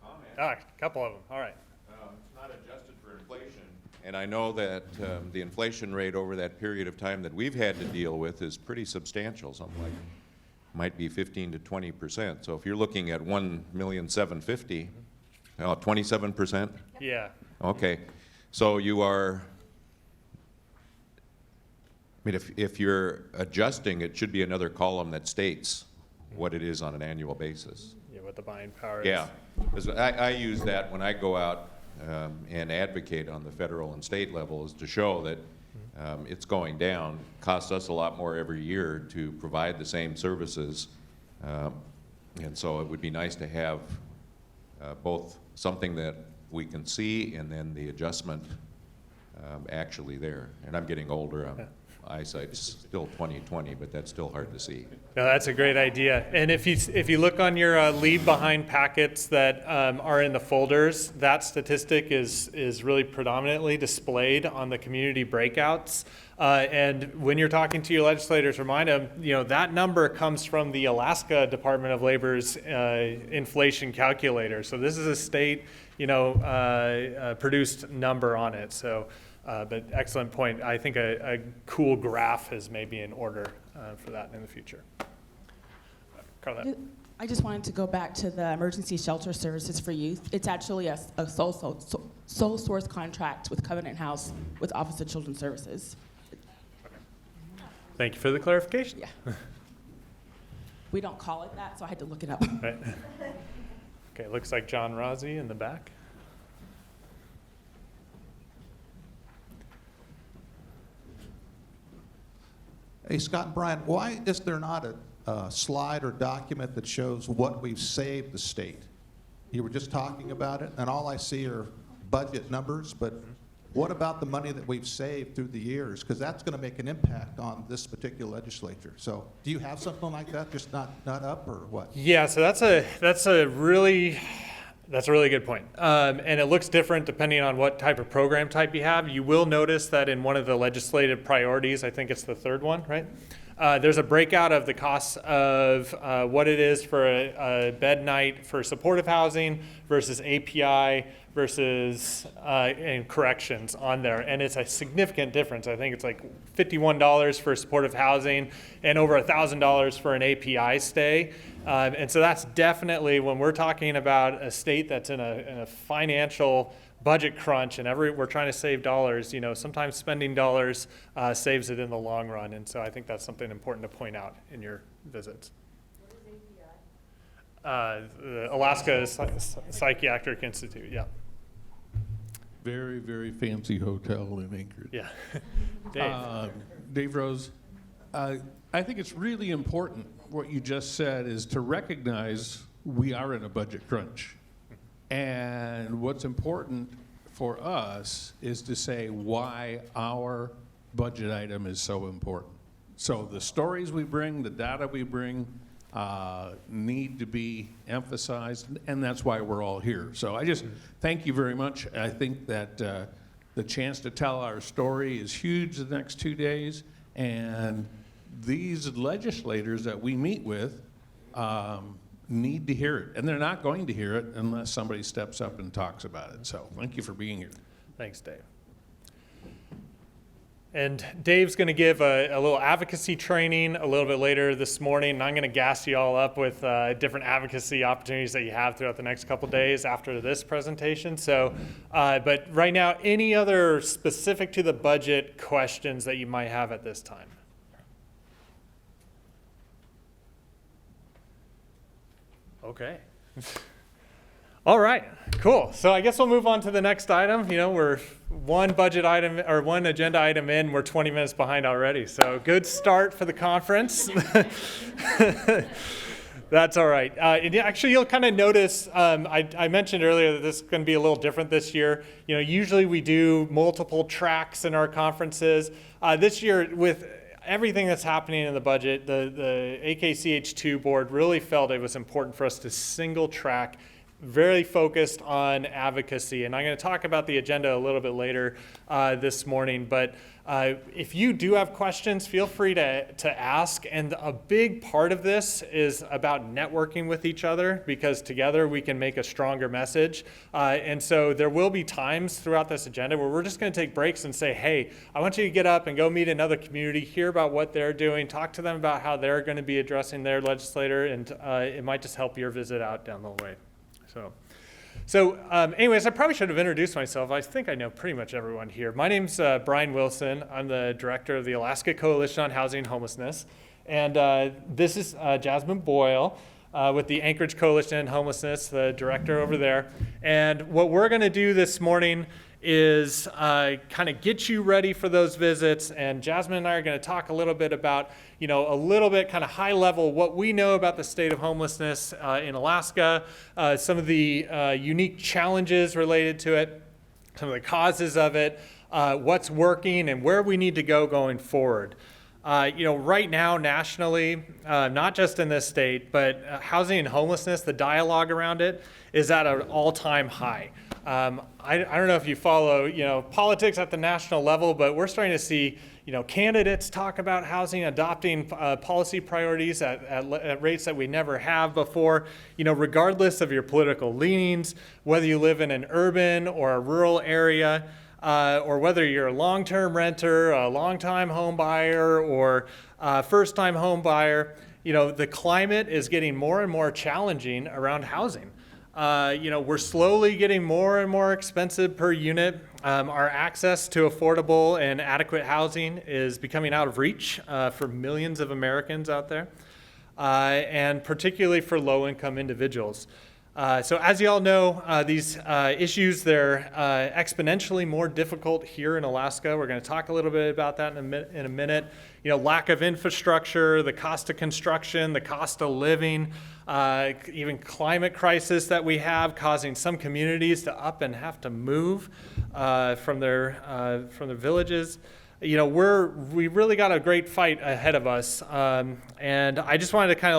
Comment. A couple of them. All right. It's not adjusted for inflation. And I know that the inflation rate over that period of time that we've had to deal with is pretty substantial, something like might be 15 to 20%. So if you're looking at 1,750,000, 27%? Yeah. Okay. So you are, I mean, if you're adjusting, it should be another column that states what it is on an annual basis. Yeah, what the buying power is. Yeah, because I use that when I go out and advocate on the federal and state level, is to show that it's going down. Costs us a lot more every year to provide the same services, and so it would be nice to have both something that we can see and then the adjustment actually there. And I'm getting older. Eyesight's still 20/20, but that's still hard to see. No, that's a great idea. And if you look on your leave behind packets that are in the folders, that statistic is really predominantly displayed on the community breakouts. And when you're talking to your legislators, remind them, that number comes from the Alaska Department of Labor's inflation calculator. So this is a state, produced number on it. So. But excellent point. I think a cool graph is maybe in order for that in the future. Carla. I just wanted to go back to the Emergency Shelter Services for Youth. It's actually a sole source contract with Covenant House with Office of Children's Services. Thank you for the clarification. Yeah. We don't call it that, so I had to look it up. Right. Okay, looks like John Rossi in the back. Hey, Scott and Brian, why is there not a slide or document that shows what we've saved the state? You were just talking about it, and all I see are budget numbers, but what about the money that we've saved through the years? Because that's going to make an impact on this particular legislature. So do you have something like that, just not up, or what? Yeah, so that's a really good point. And it looks different depending on what type of program type you have. You will notice that in one of the legislative priorities, I think it's the third one, right? There's a breakout of the costs of what it is for a bed night for supportive housing versus API versus and corrections on there. And it's a significant difference. I think it's like $51 for supportive housing and over $1,000 for an API stay. And so that's definitely, when we're talking about a state that's in a financial budget crunch and we're trying to save dollars, sometimes spending dollars saves it in the long run. And so I think that's something important to point out in your visits. What is API? The Alaska Psychiatric Institute, yeah. Very, very fancy hotel in Anchorage. Yeah. Dave. Dave Rose, I think it's really important what you just said is to recognize we are in a budget crunch. And what's important for us is to say why our budget item is so important. So the stories we bring, the data we bring, need to be emphasized, and that's why we're all here. So I just thank you very much. I think that the chance to tell our story is huge the next 2 days, and these legislators that we meet with need to hear it, and they're not going to hear it unless somebody steps up and talks about it. So thank you for being here. Thanks, Dave. And Dave's going to give a little advocacy training a little bit later this morning, and I'm going to gas you all up with different advocacy opportunities that you have throughout the next couple days after this presentation. So, but right now, any other specific to the budget questions that you might have at this time? Okay. All right, cool. So I guess we'll move on to the next item. We're one budget item or one agenda item in, we're 20 minutes behind already. So good start for the conference. That's all right. Actually, you'll kind of notice, I mentioned earlier that this is going to be a little different this year. Usually we do multiple tracks in our conferences. This year, with everything that's happening in the budget, the AKCH2 board really felt it was important for us to single track, very focused on advocacy. And I'm going to talk about the agenda a little bit later this morning. But if you do have questions, feel free to ask. And a big part of this is about networking with each other, because together we can make a stronger message. And so there will be times throughout this agenda where we're just going to take breaks and say, hey, I want you to get up and go meet another community, hear about what they're doing, talk to them about how they're going to be addressing their legislator, and it might just help your visit out down the way. So anyways, I probably should have introduced myself. I think I know pretty much everyone here. My name's Brian Wilson. I'm the director of the Alaska Coalition on Housing and Homelessness. And this is Jasmine Boyle with the Anchorage Coalition on Homelessness, the director over there. And what we're going to do this morning is kind of get you ready for those visits. And Jasmine and I are going to talk a little bit about, a little bit kind of high level what we know about the state of homelessness in Alaska, some of the unique challenges related to it, some of the causes of it, what's working, and where we need to go going forward. Right now nationally, not just in this state, but housing and homelessness, the dialogue around it is at an all-time high. I don't know if you follow, politics at the national level, but we're starting to see, candidates talk about housing, adopting policy priorities at rates that we never have before, regardless of your political leanings, whether you live in an urban or a rural area, or whether you're a long-term renter, a long-time home buyer, or a first-time home buyer. The climate is getting more and more challenging around housing. We're slowly getting more and more expensive per unit. Our access to affordable and adequate housing is becoming out of reach for millions of Americans out there, and particularly for low-income individuals. So as you all know, these issues, they're exponentially more difficult here in Alaska. We're going to talk a little bit about that in a minute. Lack of infrastructure, the cost of construction, the cost of living, even climate crisis that we have, causing some communities to up and have to move from their villages. we really got a great fight ahead of us. And I just wanted to kind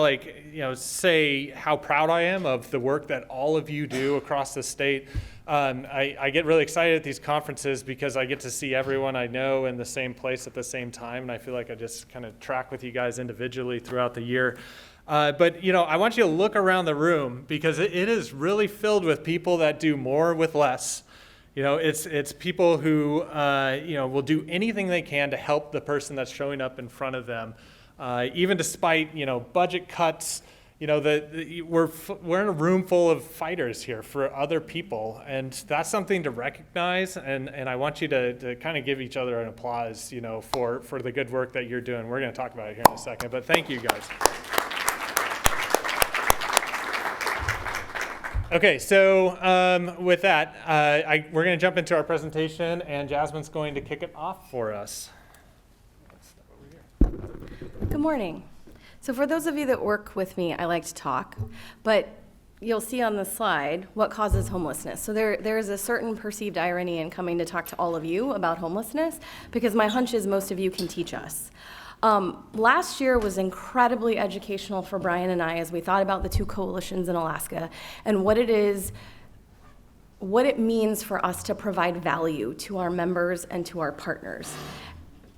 of say how proud I am of the work that all of you do across the state. I get really excited at these conferences because I get to see everyone I know in the same place at the same time, and I feel like I just kind of track with you guys individually throughout the year. But I want you to look around the room because it is really filled with people that do more with less. It's people who will do anything they can to help the person that's showing up in front of them, even despite budget cuts. We're in a room full of fighters here for other people, and that's something to recognize. And I want you to kind of give each other an applause, for the good work that you're doing. We're going to talk about it here in a second, but thank you guys. Okay, so with that, we're going to jump into our presentation, and Jasmine's going to kick it off for us. Good morning. So for those of you that work with me, I like to talk, but you'll see on the slide what causes homelessness. So there is a certain perceived irony in coming to talk to all of you about homelessness, because my hunch is most of you can teach us. Last year was incredibly educational for Brian and I as we thought about the two coalitions in Alaska and what it means for us to provide value to our members and to our partners.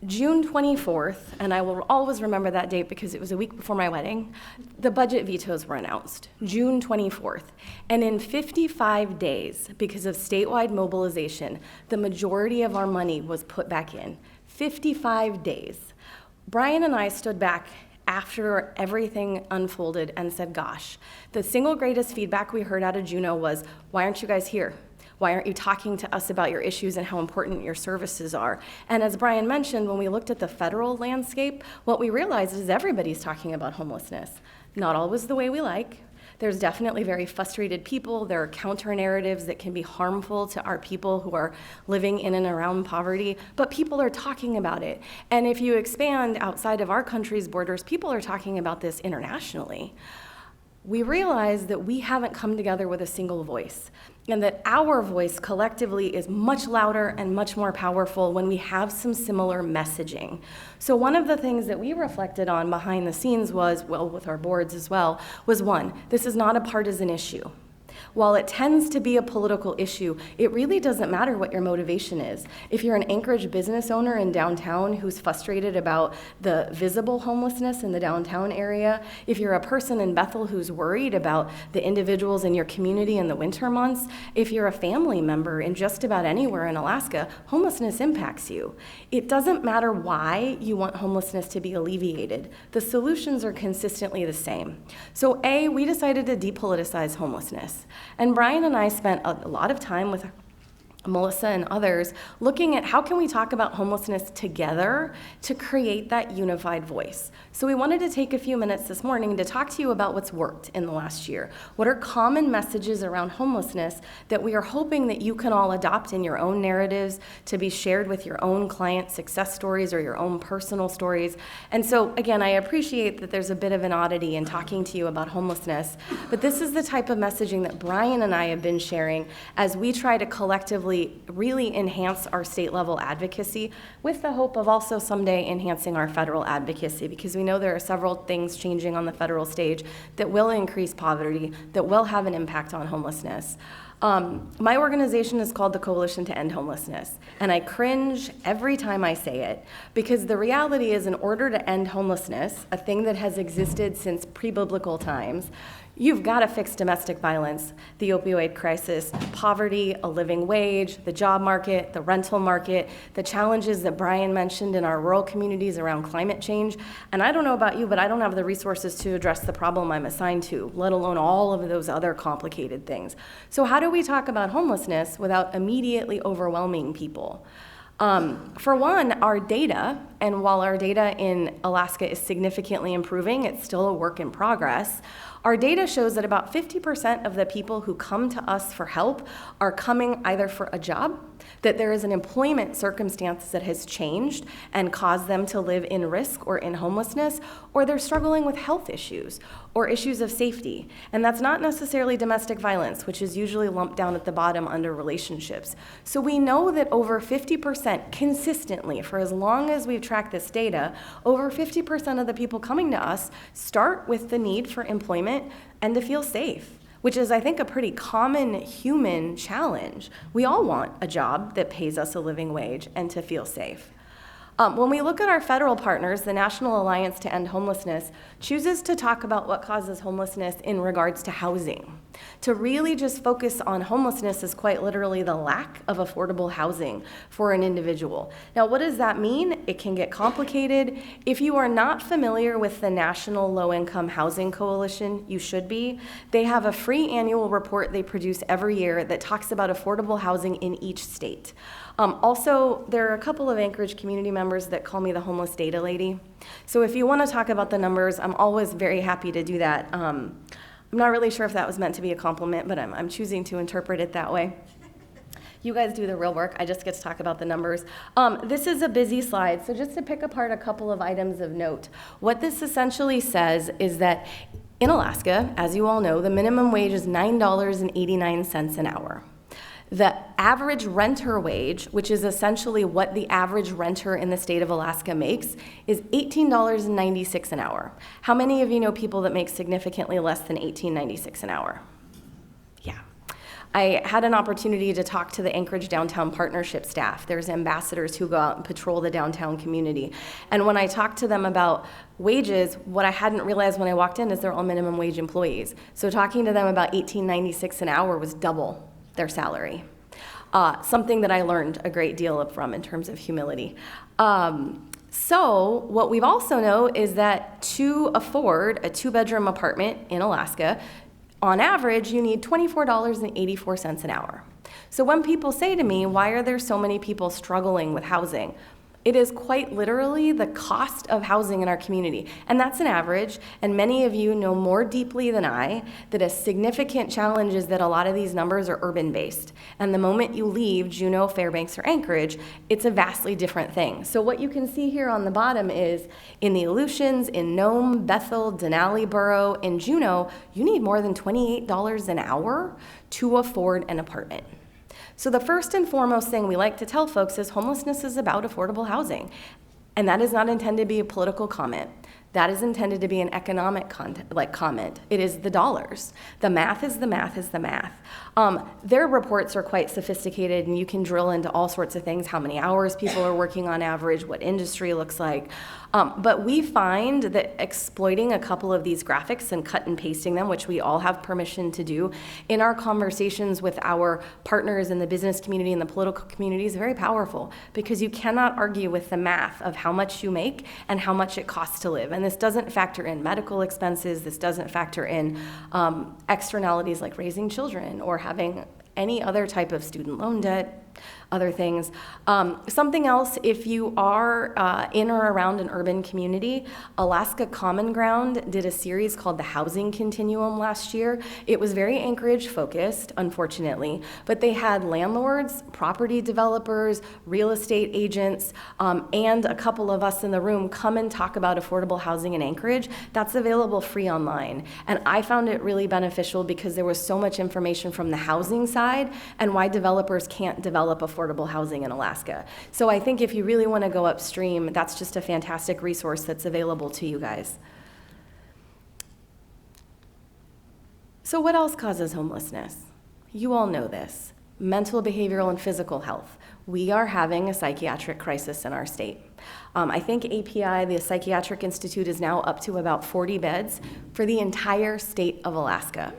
June 24th, and I will always remember that date because it was a week before my wedding, the budget vetoes were announced, June 24th. And in 55 days, because of statewide mobilization, the majority of our money was put back in. 55 days. Brian and I stood back after everything unfolded and said, gosh, the single greatest feedback we heard out of Juneau was, why aren't you guys here? Why aren't you talking to us about your issues and how important your services are? And as Brian mentioned, when we looked at the federal landscape, what we realized is everybody's talking about homelessness. Not always the way we like. There's definitely very frustrated people. There are counter narratives that can be harmful to our people who are living in and around poverty, but people are talking about it. And if you expand outside of our country's borders, people are talking about this internationally. We realize that we haven't come together with a single voice, and that our voice collectively is much louder and much more powerful when we have some similar messaging. So one of the things that we reflected on behind the scenes was, well, with our boards as well, was one, this is not a partisan issue. While it tends to be a political issue, it really doesn't matter what your motivation is. If you're an Anchorage business owner in downtown who's frustrated about the visible homelessness in the downtown area, if you're a person in Bethel who's worried about the individuals in your community in the winter months, if you're a family member in just about anywhere in Alaska, homelessness impacts you. It doesn't matter why you want homelessness to be alleviated. The solutions are consistently the same. So A, we decided to depoliticize homelessness. And Brian and I spent a lot of time with Melissa and others looking at how can we talk about homelessness together to create that unified voice. So we wanted to take a few minutes this morning to talk to you about what's worked in the last year. What are common messages around homelessness that we are hoping that you can all adopt in your own narratives to be shared with your own client success stories or your own personal stories. And so again, I appreciate that there's a bit of an oddity in talking to you about homelessness, but this is the type of messaging that Brian and I have been sharing as we try to collectively really enhance our state level advocacy with the hope of also someday enhancing our federal advocacy, because we know there are several things changing on the federal stage that will increase poverty, that will have an impact on homelessness. My organization is called the Coalition to End Homelessness, and I cringe every time I say it, because the reality is in order to end homelessness, a thing that has existed since pre-biblical times, you've got to fix domestic violence, the opioid crisis, poverty, a living wage, the job market, the rental market, the challenges that Brian mentioned in our rural communities around climate change. And I don't know about you, but I don't have the resources to address the problem I'm assigned to, let alone all of those other complicated things. So how do we talk about homelessness without immediately overwhelming people? For one, our data, and while our data in Alaska is significantly improving, it's still a work in progress. Our data shows that about 50% of the people who come to us for help are coming either for a job, that there is an employment circumstance that has changed and caused them to live in risk or in homelessness, or they're struggling with health issues or issues of safety. And that's not necessarily domestic violence, which is usually lumped down at the bottom under relationships. So we know that over 50% consistently, for as long as we've tracked this data, over 50% of the people coming to us start with the need for employment and to feel safe, which is, I think, a pretty common human challenge. We all want a job that pays us a living wage and to feel safe. When we look at our federal partners, the National Alliance to End Homelessness chooses to talk about what causes homelessness in regards to housing. To really just focus on homelessness is quite literally the lack of affordable housing for an individual. Now, what does that mean? It can get complicated. If you are not familiar with the National Low-Income Housing Coalition, you should be. They have a free annual report they produce every year that talks about affordable housing in each state. Also, there are a couple of Anchorage community members that call me the homeless data lady. So if you want to talk about the numbers, I'm always very happy to do that. I'm not really sure if that was meant to be a compliment, but I'm choosing to interpret it that way. You guys do the real work. I just get to talk about the numbers. This is a busy slide, so just to pick apart a couple of items of note. What this essentially says is that in Alaska, as you all know, the minimum wage is $9.89 an hour. The average renter wage, which is essentially what the average renter in the state of Alaska makes, is $18.96 an hour. How many of you know people that make significantly less than $18.96 an hour? Yeah. I had an opportunity to talk to the Anchorage Downtown Partnership staff. There's ambassadors who go out and patrol the downtown community. And when I talked to them about wages, what I hadn't realized when I walked in is they're all minimum wage employees. So talking to them about $18.96 an hour was double their salary. Something that I learned a great deal from in terms of humility. So what we've also know is that to afford a 2-bedroom apartment in Alaska, on average, you need $24.84 an hour. So when people say to me, why are there so many people struggling with housing? It is quite literally the cost of housing in our community. And that's an average, and many of you know more deeply than I that a significant challenge is that a lot of these numbers are urban-based. And the moment you leave Juneau, Fairbanks, or Anchorage, it's a vastly different thing. So what you can see here on the bottom is in the Aleutians, in Nome, Bethel, Denali Borough, in Juneau, you need more than $28 an hour to afford an apartment. So the first and foremost thing we like to tell folks is homelessness is about affordable housing. And that is not intended to be a political comment. That is intended to be an economic comment. It is the dollars. The math is the math is the math. Their reports are quite sophisticated, and you can drill into all sorts of things, how many hours people are working on average, what industry looks like. But we find that exploiting a couple of these graphics and cut and pasting them, which we all have permission to do, in our conversations with our partners in the business community and the political community is very powerful, because you cannot argue with the math of how much you make and how much it costs to live. And this doesn't factor in medical expenses, this doesn't factor in externalities like raising children or having any other type of student loan debt, other things. Something else, if you are in or around an urban community, Alaska Common Ground did a series called The Housing Continuum last year. It was very Anchorage focused, unfortunately, but they had landlords, property developers, real estate agents, and a couple of us in the room come and talk about affordable housing in Anchorage. That's available free online. And I found it really beneficial because there was so much information from the housing side and why developers can't develop affordable housing in Alaska. So I think if you really want to go upstream, that's just a fantastic resource that's available to you guys. So what else causes homelessness? You all know this. Mental, behavioral, and physical health. We are having a psychiatric crisis in our state. I think API, the Psychiatric Institute, is now up to about 40 beds for the entire state of Alaska.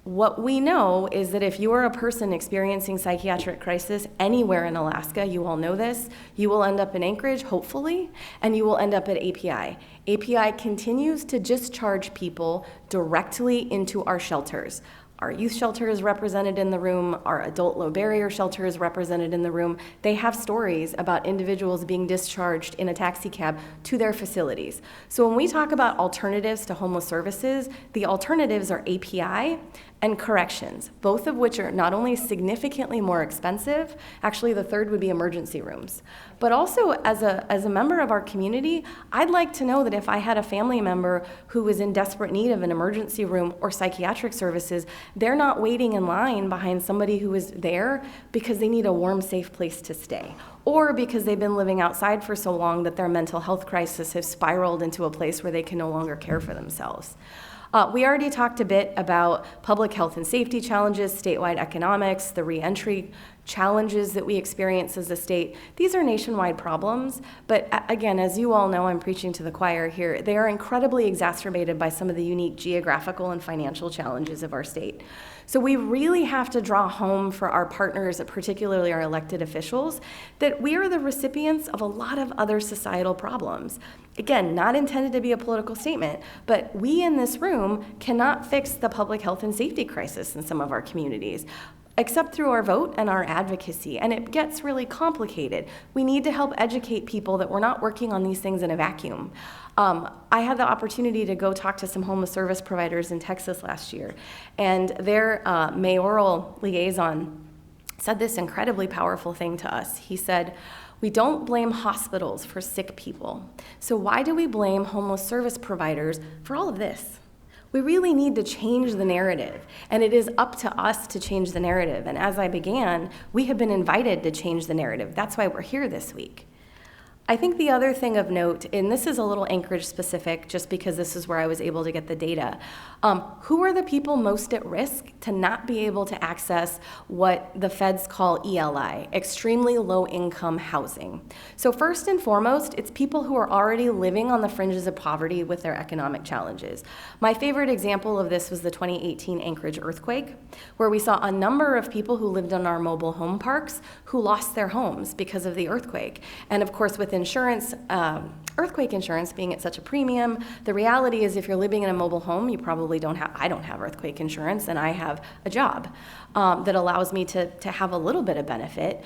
What we know is that if you are a person experiencing psychiatric crisis anywhere in Alaska, you all know this, you will end up in Anchorage, hopefully, and you will end up at API. API continues to discharge people directly into our shelters. Our youth shelter is represented in the room. Our adult low barrier shelter is represented in the room. They have stories about individuals being discharged in a taxi cab to their facilities. So when we talk about alternatives to homeless services, the alternatives are API and corrections, both of which are not only significantly more expensive, actually the third would be emergency rooms, but also as a member of our community, I'd like to know that if I had a family member who was in desperate need of an emergency room or psychiatric services, they're not waiting in line behind somebody who is there because they need a warm, safe place to stay, or because they've been living outside for so long that their mental health crisis has spiraled into a place where they can no longer care for themselves. We already talked a bit about public health and safety challenges, statewide economics, the reentry challenges that we experience as a state. These are nationwide problems, but again, as you all know, I'm preaching to the choir here, they are incredibly exacerbated by some of the unique geographical and financial challenges of our state. So we really have to draw home for our partners, particularly our elected officials, that we are the recipients of a lot of other societal problems. Again, not intended to be a political statement, but we in this room cannot fix the public health and safety crisis in some of our communities, except through our vote and our advocacy, and it gets really complicated. We need to help educate people that we're not working on these things in a vacuum. I had the opportunity to go talk to some homeless service providers in Texas last year, and their mayoral liaison said this incredibly powerful thing to us. He said, "We don't blame hospitals for sick people. So why do we blame homeless service providers for all of this?" We really need to change the narrative, and it is up to us to change the narrative. And as I began, we have been invited to change the narrative. That's why we're here this week. I think the other thing of note, and this is a little Anchorage specific just because this is where I was able to get the data, who are the people most at risk to not be able to access what the feds call ELI, extremely low income housing? So first and foremost, it's people who are already living on the fringes of poverty with their economic challenges. My favorite example of this was the 2018 Anchorage earthquake, where we saw a number of people who lived in our mobile home parks who lost their homes because of the earthquake. And of course, with insurance, earthquake insurance being at such a premium, the reality is if you're living in a mobile home, you probably I don't have earthquake insurance, and I have a job that allows me to have a little bit of benefit.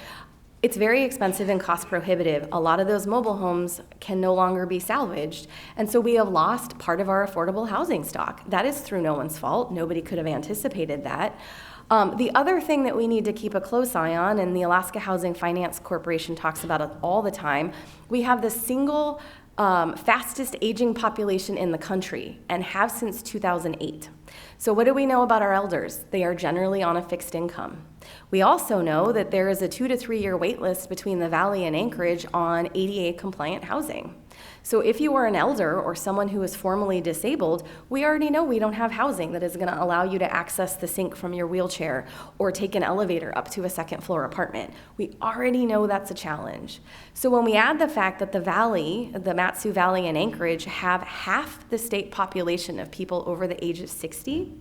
It's very expensive and cost prohibitive. A lot of those mobile homes can no longer be salvaged, and so we have lost part of our affordable housing stock. That is through no one's fault. Nobody could have anticipated that. The other thing that we need to keep a close eye on, and the Alaska Housing Finance Corporation talks about it all the time, we have the single fastest aging population in the country and have since 2008. So what do we know about our elders? They are generally on a fixed income. We also know that there is a 2 to 3 year wait list between the Valley and Anchorage on ADA compliant housing. So if you are an elder or someone who is formerly disabled, we already know we don't have housing that is going to allow you to access the sink from your wheelchair or take an elevator up to a second floor apartment. We already know that's a challenge. So when we add the fact that the Valley, the Mat-Su Valley and Anchorage have half the state population of people over the age of 60,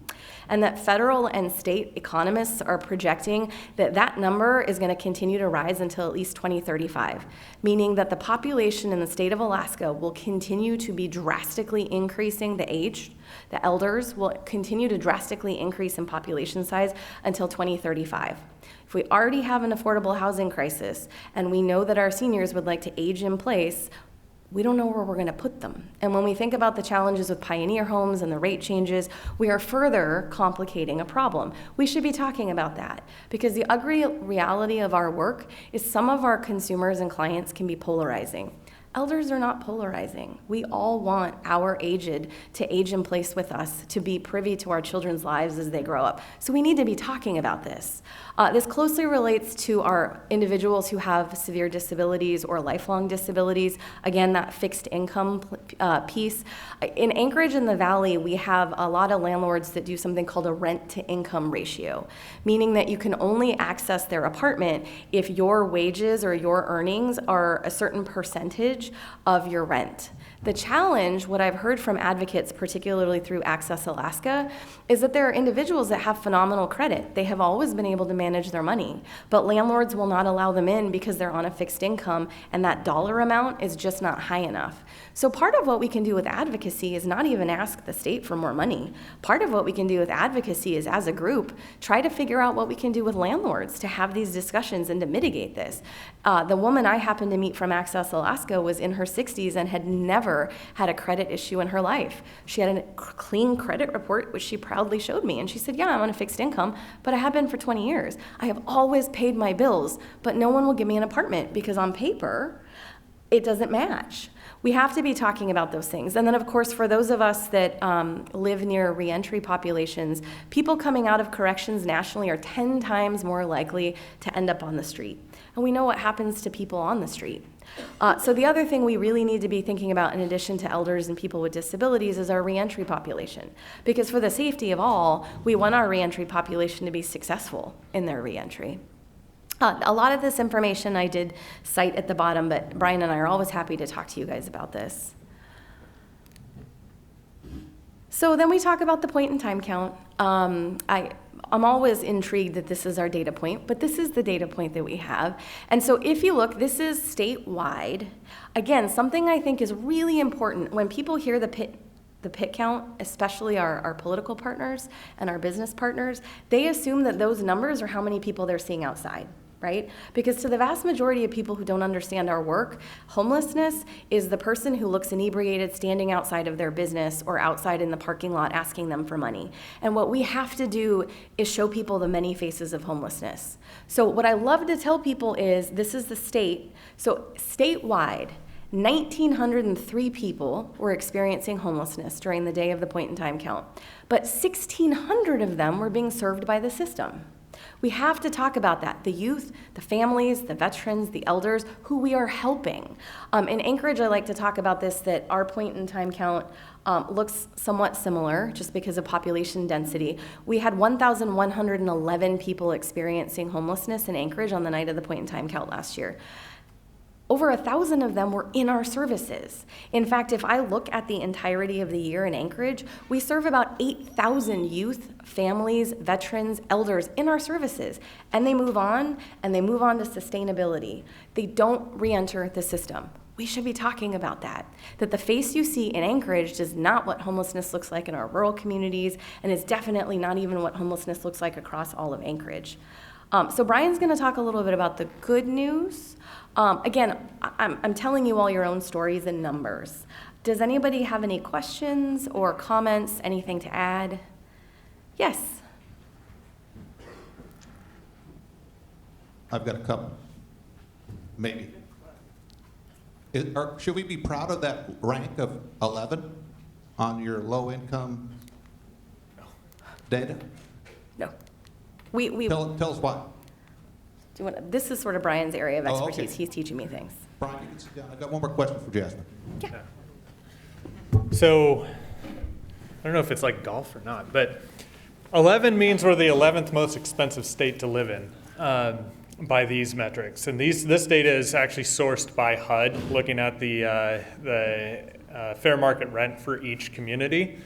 and that federal and state economists are projecting that that number is going to continue to rise until at least 2035, meaning that the population in the state of Alaska will continue to be drastically increasing the age. The elders will continue to drastically increase in population size until 2035. If we already have an affordable housing crisis and we know that our seniors would like to age in place, we don't know where we're going to put them. And when we think about the challenges with pioneer homes and the rate changes, we are further complicating a problem. We should be talking about that because the ugly reality of our work is some of our consumers and clients can be polarizing. Elders are not polarizing. We all want our aged to age in place with us, to be privy to our children's lives as they grow up. So we need to be talking about this. This closely relates to our individuals who have severe disabilities or lifelong disabilities. Again, that fixed income piece. In Anchorage and the Valley, we have a lot of landlords that do something called a rent-to-income ratio, meaning that you can only access their apartment if your wages or your earnings are a certain percentage percentage of your rent. The challenge, what I've heard from advocates, particularly through Access Alaska, is that there are individuals that have phenomenal credit. They have always been able to manage their money, but landlords will not allow them in because they're on a fixed income and that dollar amount is just not high enough. So part of what we can do with advocacy is not even ask the state for more money. Part of what we can do with advocacy is, as a group, try to figure out what we can do with landlords to have these discussions and to mitigate this. The woman I happened to meet from Access Alaska was in her 60s and had never had a credit issue in her life. She had a clean credit report, which she proudly showed me. And she said, yeah, I'm on a fixed income, but I have been for 20 years. I have always paid my bills, but no one will give me an apartment because on paper, it doesn't match. We have to be talking about those things. And then, of course, for those of us that live near reentry populations, people coming out of corrections nationally are 10 times more likely to end up on the street. And we know what happens to people on the street. So the other thing we really need to be thinking about, in addition to elders and people with disabilities, is our reentry population. Because for the safety of all, we want our reentry population to be successful in their reentry. A lot of this information I did cite at the bottom, but Brian and I are always happy to talk to you guys about this. So then we talk about the point in time count. I'm always intrigued that this is our data point, but this is the data point that we have. And so if you look, this is statewide. Again, something I think is really important when people hear the PIT count, especially our political partners and our business partners, they assume that those numbers are how many people they're seeing outside, right? Because to the vast majority of people who don't understand our work, homelessness is the person who looks inebriated standing outside of their business or outside in the parking lot asking them for money. And what we have to do is show people the many faces of homelessness. So what I love to tell people is, this is the state. So statewide, 1,903 people were experiencing homelessness during the day of the point in time count, but 1,600 of them were being served by the system. We have to talk about that. The youth, the families, the veterans, the elders, who we are helping. In Anchorage, I like to talk about this, that our point in time count looks somewhat similar just because of population density. We had 1,111 people experiencing homelessness in Anchorage on the night of the point in time count last year. Over 1,000 of them were in our services. In fact, if I look at the entirety of the year in Anchorage, we serve about 8,000 youth, families, veterans, elders in our services. And they move on to sustainability. They don't re-enter the system. We should be talking about that the face you see in Anchorage is not what homelessness looks like in our rural communities, and is definitely not even what homelessness looks like across all of Anchorage. So Brian's gonna talk a little bit about the good news. Again, I'm telling you all your own stories and numbers. Does anybody have any questions or comments, anything to add? Yes. I've got a couple, maybe. Should we be proud of that rank of 11 on your low income data? No. Tell us why. This is sort of Brian's area of expertise. Okay. He's teaching me things. Brian, you can sit down. I've got one more question for Jasmine. Yeah. So, I don't know if it's like golf or not, but 11 means we're the 11th most expensive state to live in by these metrics. And this data is actually sourced by HUD, looking at the fair market rent for each community.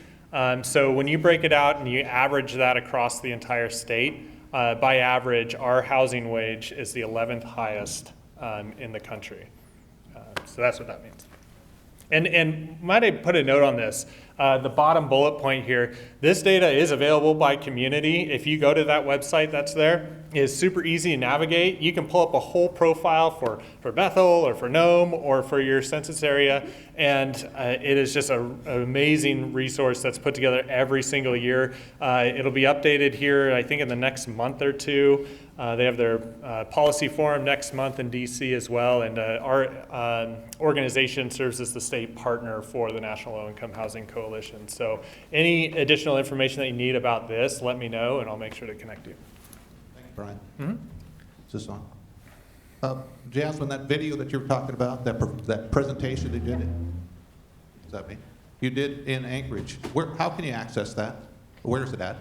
So when you break it out and you average that across the entire state, by average, our housing wage is the 11th highest in the country. So that's what that means. And might I put a note on this? The bottom bullet point here, this data is available by community. If you go to that website that's there, it's super easy to navigate. You can pull up a whole profile for Bethel or for Nome or for your census area, and it is just an amazing resource that's put together every single year. It'll be updated here, I think, in the next month or two. They have their policy forum next month in DC as well, and our organization serves as the state partner for the National Low Income Housing Coalition. So any additional information that you need about this, let me know, and I'll make sure to connect you. Thank you, Brian. Mm-hmm. Is this on? Jasmine, that video that you were talking about, that presentation that you did, is that me? You did in Anchorage. How can you access that? Where is it at?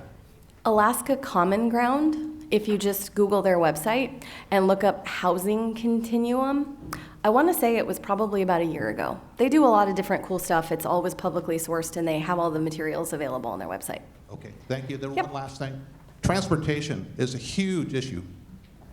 Alaska Common Ground, if you just Google their website and look up housing continuum, I want to say it was probably about a year ago. They do a lot of different cool stuff. It's always publicly sourced, and they have all the materials available on their website. Okay, thank you. Then Yep. one last thing. Transportation is a huge issue,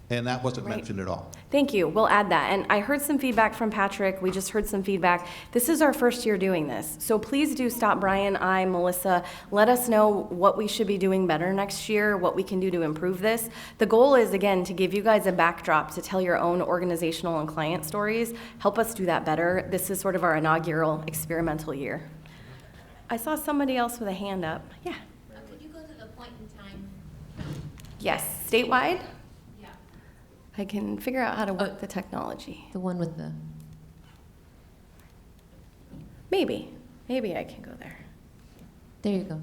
and that wasn't Right. mentioned at all. Thank you. We'll add that. And I heard some feedback from Patrick. We just heard some feedback. This is our first year doing this. So please do stop Brian, Melissa. Let us know what we should be doing better next year, what we can do to improve this. The goal is, again, to give you guys a backdrop to tell your own organizational and client stories. Help us do that better. This is sort of our inaugural experimental year. I saw somebody else with a hand up. Yeah. Could you go to the point in time? Yes. Statewide? Yeah. I can figure out how to work the technology. The one with the, Maybe I can go there. there you go.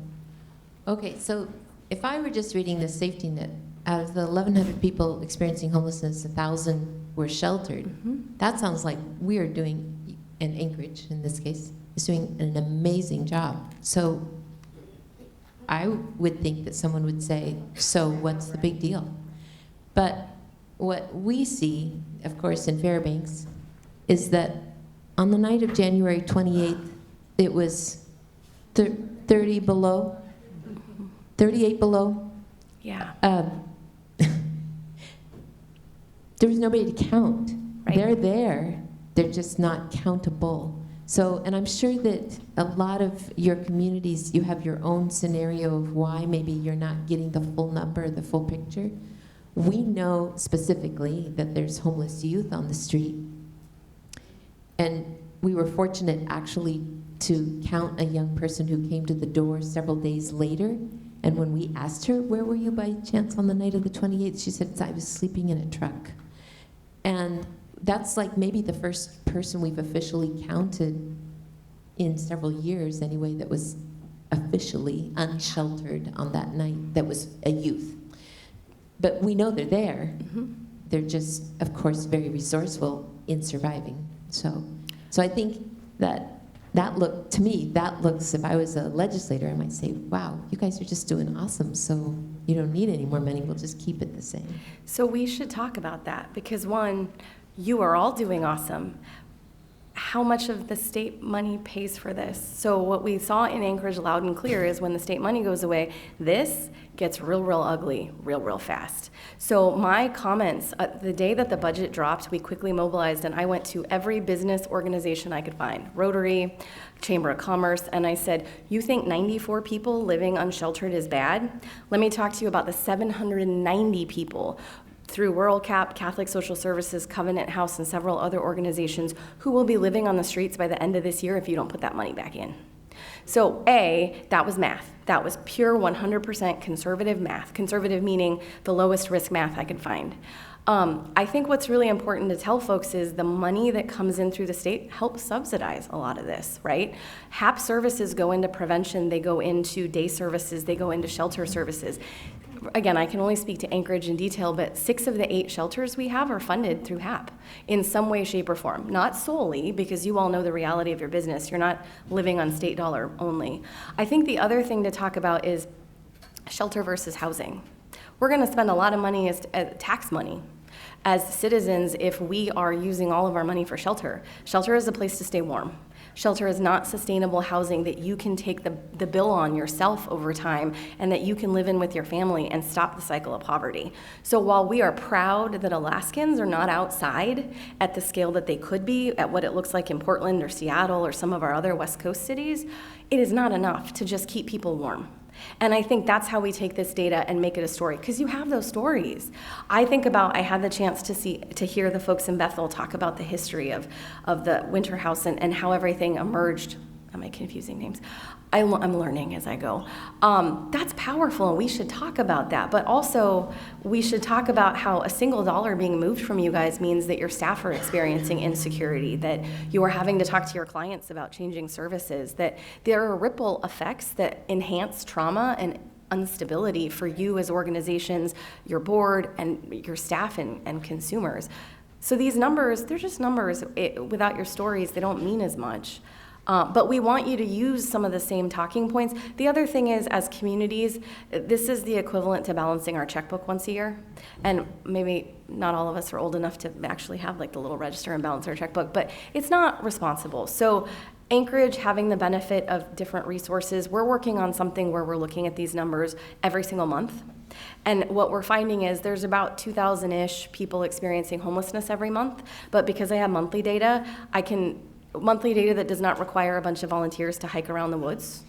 Okay, so if I were just reading the safety net, out of the 1,100 people experiencing homelessness, 1,000 were sheltered. That sounds like we are doing, and Anchorage in this case, is doing an amazing job. So I would think that someone would say, so what's the big deal? But what we see, of course, in Fairbanks, is that on the night of January 28th, it was 30 below, 38 below. Yeah. There was nobody to count. Right. They're there, they're just not countable. So, and I'm sure that a lot of your communities, you have your own scenario of why maybe you're not getting the full number, the full picture. We know specifically that there's homeless youth on the street. And we were fortunate actually to count a young person who came to the door several days later. And when we asked her, where were you by chance on the night of the 28th? She said, I was sleeping in a truck. And that's like maybe the first person we've officially counted in several years anyway that was officially unsheltered on that night that was a youth. But we know they're there. They're just, of course, very resourceful in surviving. So I think that look, to me, that looks, if I was a legislator, I might say, wow, you guys are just doing awesome, so you don't need any more money, we'll just keep it the same. So we should talk about that because one, you are all doing awesome. How much of the state money pays for this? So what we saw in Anchorage loud and clear is when the state money goes away, this gets real ugly, real fast. So my comments, the day that the budget dropped, we quickly mobilized and I went to every business organization I could find, Rotary, Chamber of Commerce, and I said, you think 94 people living unsheltered is bad? Let me talk to you about the 790 people through Rural Cap, Catholic Social Services, Covenant House, and several other organizations who will be living on the streets by the end of this year if you don't put that money back in. So that was math. That was pure 100% conservative math. Conservative meaning the lowest risk math I could find. I think what's really important to tell folks is the money that comes in through the state helps subsidize a lot of this, right? HAP services go into prevention, they go into day services, they go into shelter services. Again, I can only speak to Anchorage in detail, but 6 of the 8 shelters we have are funded through HAP in some way, shape, or form. Not solely, because you all know the reality of your business. You're not living on state dollar only. I think the other thing to talk about is shelter versus housing. We're going to spend a lot of money as tax money as citizens if we are using all of our money for shelter. Shelter is a place to stay warm. Shelter is not sustainable housing that you can take the bill on yourself over time and that you can live in with your family and stop the cycle of poverty. So while we are proud that Alaskans are not outside at the scale that they could be, at what it looks like in Portland or Seattle or some of our other West Coast cities, it is not enough to just keep people warm. And I think that's how we take this data and make it a story, because you have those stories. I had the chance to hear the folks in Bethel talk about the history of the winter house and how everything emerged. Am I confusing names? I'm learning as I go. That's powerful, and we should talk about that. But also, we should talk about how a single dollar being moved from you guys means that your staff are experiencing insecurity, that you are having to talk to your clients about changing services, that there are ripple effects that enhance trauma and instability for you as organizations, your board, and your staff and consumers. So these numbers, they're just numbers. Without your stories, they don't mean as much. But we want you to use some of the same talking points. The other thing is, as communities, this is the equivalent to balancing our checkbook once a year. And maybe not all of us are old enough to actually have like the little register and balance our checkbook, but it's not responsible. So Anchorage having the benefit of different resources, we're working on something where we're looking at these numbers every single month. And what we're finding is there's about 2,000-ish people experiencing homelessness every month, but because I have monthly data that does not require a bunch of volunteers to hike around the woods.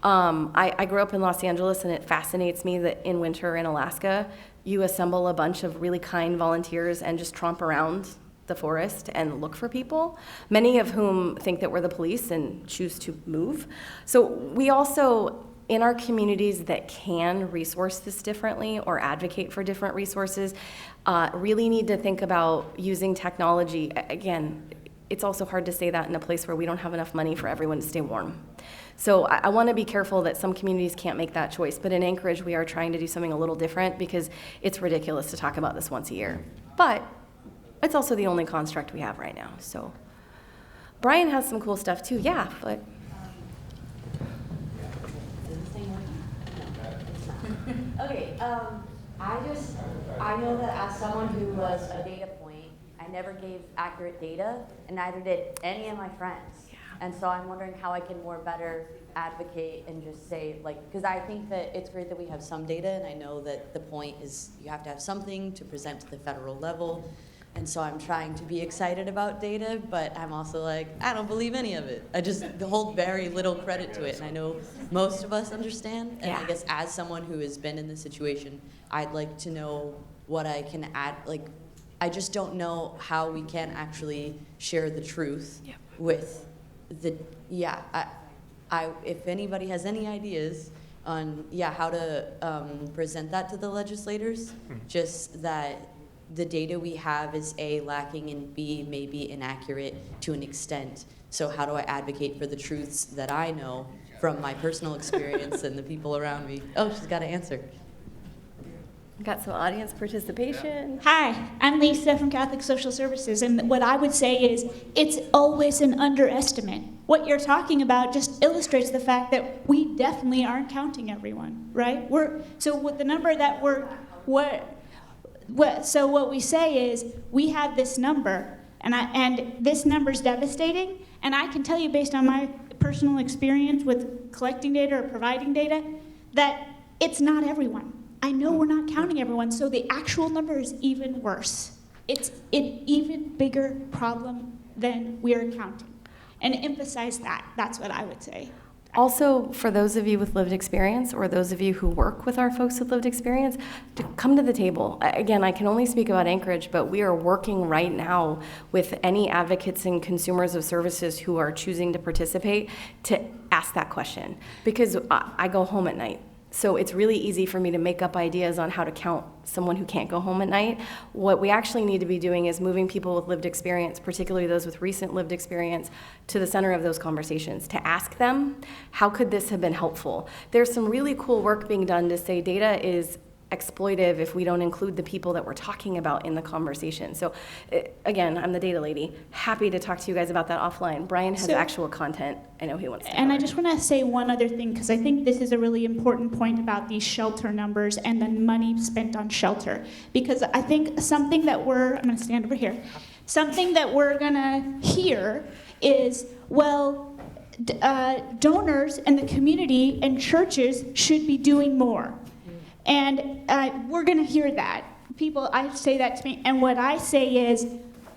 I grew up in Los Angeles, and it fascinates me that in winter in Alaska, you assemble a bunch of really kind volunteers and just tromp around the forest and look for people, many of whom think that we're the police and choose to move. So we also, in our communities that can resource this differently or advocate for different resources, really need to think about using technology. Again, it's also hard to say that in a place where we don't have enough money for everyone to stay warm. So I want to be careful that some communities can't make that choice, but in Anchorage we are trying to do something a little different because it's ridiculous to talk about this once a year. But it's also the only construct we have right now. So Brian has some cool stuff too, yeah, but. Okay, I know that as someone who was a data point, I never gave accurate data, and neither did any of my friends. Yeah. And so I'm wondering how I can more better advocate and just say, like, because I think that it's great that we have some data, and I know that the point is you have to have something to present to the federal level. And so I'm trying to be excited about data, but I'm also like, I don't believe any of it. I just hold very little credit to it, and I know most of us understand. And I guess as someone who has been in this situation, I'd like to know what I can add. Like, I just don't know how we can actually share the truth with the, if anybody has any ideas on, how to present that to the legislators, just that the data we have is A, lacking, and B, maybe inaccurate to an extent. So how do I advocate for the truths that I know from my personal experience and the people around me? Oh, she's got to answer. Got some audience participation. Hi, I'm Lisa from Catholic Social Services, and what I would say is it's always an underestimate. What you're talking about just illustrates the fact that we definitely aren't counting everyone, right? So with the number that so what we say is we have this number, and this number's devastating, and I can tell you based on my personal experience with collecting data or providing data that it's not everyone. I know we're not counting everyone, so the actual number is even worse. It's an even bigger problem than we are counting. And emphasize that. That's what I would say. Also, for those of you with lived experience, or those of you who work with our folks with lived experience, to come to the table. Again, I can only speak about Anchorage, but we are working right now with any advocates and consumers of services who are choosing to participate to ask that question. Because I go home at night. So it's really easy for me to make up ideas on how to count someone who can't go home at night. What we actually need to be doing is moving people with lived experience, particularly those with recent lived experience, to the center of those conversations, to ask them, how could this have been helpful? There's some really cool work being done to say data is exploitive if we don't include the people that we're talking about in the conversation. So again, I'm the data lady. Happy to talk to you guys about that offline. Brian has actual content I know he wants to And cover. I just want to say one other thing, because I think this is a really important point about these shelter numbers and the money spent on shelter. Because I think something that I'm going to stand over here, something that we're going to hear is, well, donors and the community and churches should be doing more. And we're going to hear that. I say that to me, and what I say is,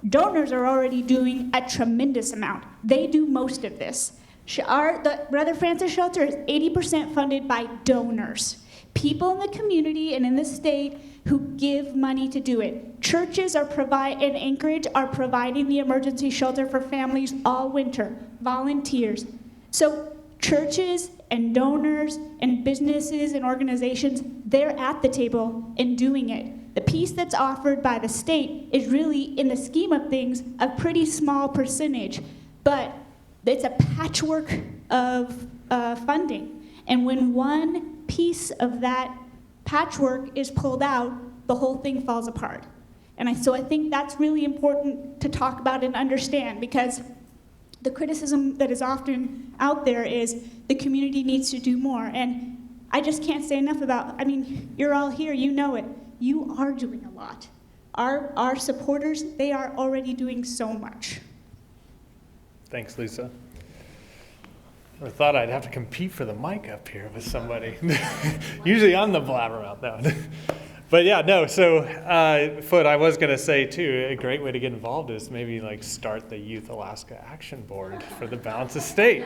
donors are already doing a tremendous amount. They do most of this. The Brother Francis Shelter is 80% funded by donors. People in the community and in the state who give money to do it. Churches in Anchorage are providing the emergency shelter for families all winter, volunteers. So churches and donors and businesses and organizations, they're at the table and doing it. The piece that's offered by the state is really, in the scheme of things, a pretty small percentage, but it's a patchwork of funding. And when one piece of that patchwork is pulled out, the whole thing falls apart. And so I think that's really important to talk about and understand, because the criticism that is often out there is the community needs to do more. And I just can't say enough about, I mean, you're all here, you know it. You are doing a lot. Our supporters, they are already doing so much. Thanks, Lisa. I thought I'd have to compete for the mic up here with somebody. Usually I'm the blabbermouth now. But yeah, no, so Foot, I was going to say too, a great way to get involved is maybe like start the Youth Alaska Action Board for the balance of state.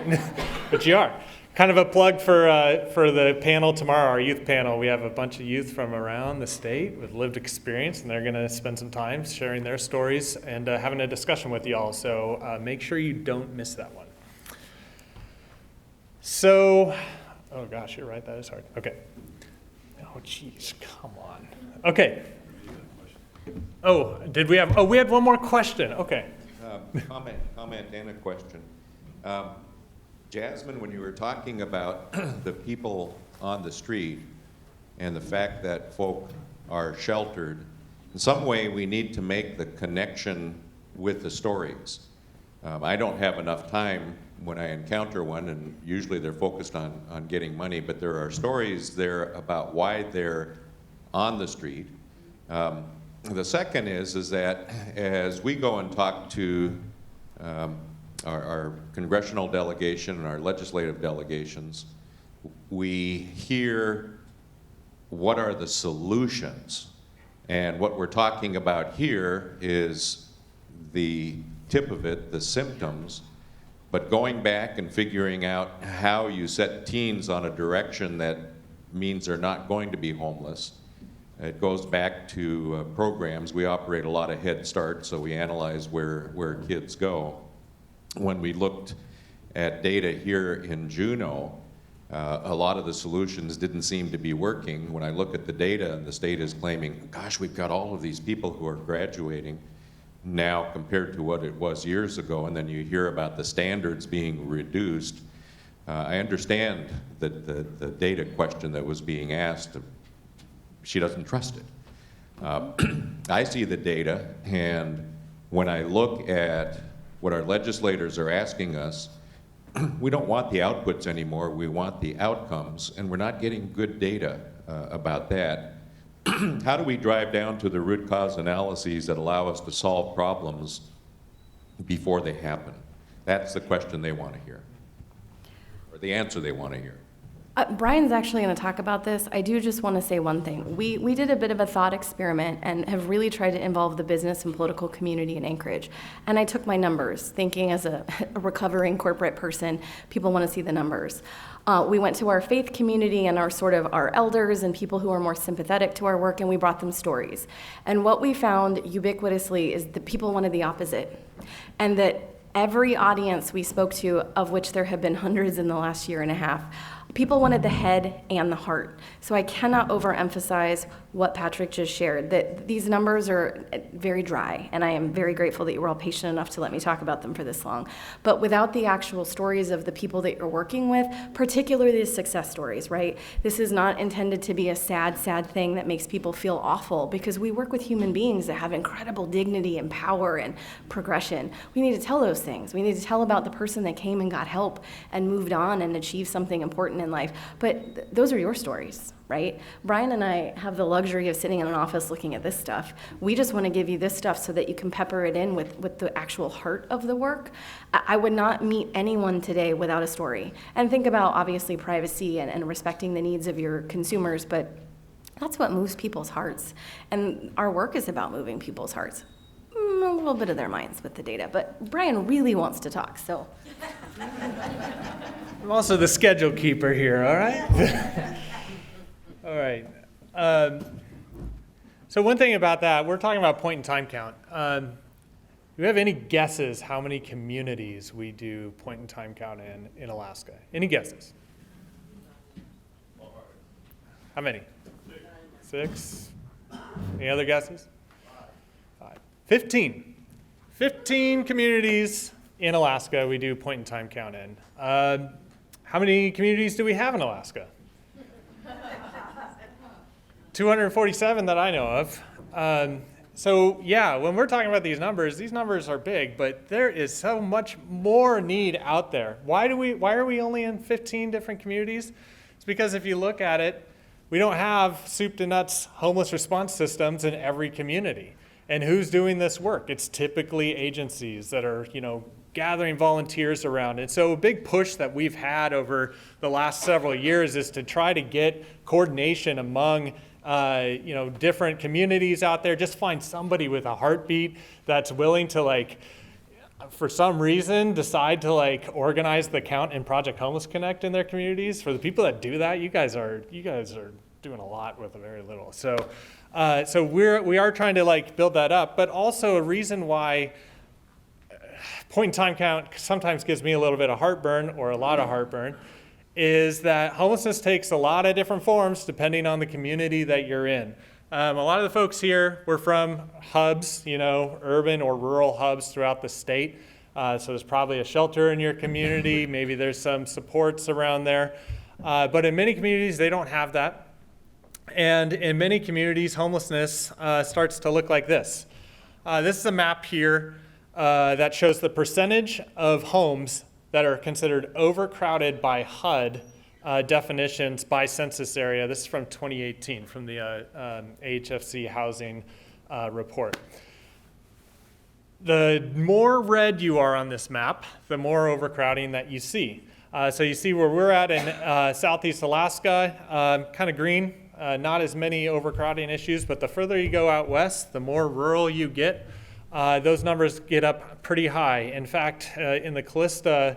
But you are. Kind of a plug for the panel tomorrow, our youth panel. We have a bunch of youth from around the state with lived experience, and they're going to spend some time sharing their stories and having a discussion with y'all. So make sure you don't miss that one. So, oh gosh, you're right, that is hard. Okay. Oh, geez, come on. Okay. Oh, did we have, we had one more question. Okay. Comment and a question. Jasmine, when you were talking about the people on the street and the fact that folk are sheltered, in some way we need to make the connection with the stories. I don't have enough time when I encounter one, and usually they're focused on getting money, but there are stories there about why they're on the street. The second is that as we go and talk to our congressional delegation and our legislative delegations, we hear what are the solutions. And what we're talking about here is the tip of it, the symptoms, but going back and figuring out how you set teens on a direction that means they're not going to be homeless. It goes back to programs. We operate a lot of Head Start, so we analyze where kids go. When we looked at data here in Juneau, a lot of the solutions didn't seem to be working. When I look at the data and the state is claiming, gosh, we've got all of these people who are graduating now compared to what it was years ago, and then you hear about the standards being reduced. I understand that the data question that was being asked, she doesn't trust it. I see the data, and when I look at what our legislators are asking us, we don't want the outputs anymore, we want the outcomes, and we're not getting good data about that. How do we drive down to the root cause analyses that allow us to solve problems before they happen? That's the question they want to hear, or the answer they want to hear. Brian's actually going to talk about this. I do just want to say one thing. We did a bit of a thought experiment and have really tried to involve the business and political community in Anchorage. And I took my numbers, thinking as a recovering corporate person, people want to see the numbers. We went to our faith community and our elders and people who are more sympathetic to our work, and we brought them stories. And what we found ubiquitously is that people wanted the opposite. And that every audience we spoke to, of which there have been hundreds in the last year and a half, people wanted the head and the heart. So I cannot overemphasize what Patrick just shared, that these numbers are very dry, and I am very grateful that you were all patient enough to let me talk about them for this long. But without the actual stories of the people that you're working with, particularly the success stories, right? This is not intended to be a sad, sad thing that makes people feel awful, because we work with human beings that have incredible dignity and power and progression. We need to tell those things. We need to tell about the person that came and got help and moved on and achieved something important in life. But those are your stories, right? Brian and I have the luxury of sitting in an office looking at this stuff. We just want to give you this stuff so that you can pepper it in with the actual heart of the work. I would not meet anyone today without a story. And think about, obviously, privacy and respecting the needs of your consumers, but that's what moves people's hearts. And our work is about moving people's hearts. A little bit of their minds with the data, but Brian really wants to talk, so. I'm also the schedule keeper here, all right? All right. So one thing about that, we're talking about point in time count. Do you have any guesses how many communities we do point in time count in Alaska? Any guesses? How many? 6? Any other guesses? 5. 15. 15 communities in Alaska we do point in time count in. How many communities do we have in Alaska? 247 that I know of. So yeah, when we're talking about these numbers are big, but there is so much more need out there. Why are we only in 15 different communities? It's because if you look at it, we don't have soup to nuts homeless response systems in every community. And who's doing this work? It's typically agencies that are, gathering volunteers around. And so a big push that we've had over the last several years is to try to get coordination among different communities out there. Just find somebody with a heartbeat that's willing to for some reason decide to organize the count in Project Homeless Connect in their communities. For the people that do that, you guys are doing a lot with very little. So we are trying to build that up, but also a reason why point in time count sometimes gives me a little bit of heartburn or a lot of heartburn is that homelessness takes a lot of different forms depending on the community that you're in. A lot of the folks here were from hubs, urban or rural hubs throughout the state. So there's probably a shelter in your community. Maybe there's some supports around there. But in many communities, they don't have that. And in many communities, homelessness starts to look like this. This is a map here that shows the percentage of homes that are considered overcrowded by HUD definitions by census area. This is from 2018 from the AHFC housing report. The more red you are on this map, the more overcrowding that you see. So you see where we're at in Southeast Alaska, kind of green, not as many overcrowding issues, but the further you go out west, the more rural you get. Those numbers get up pretty high. In fact, in the Callista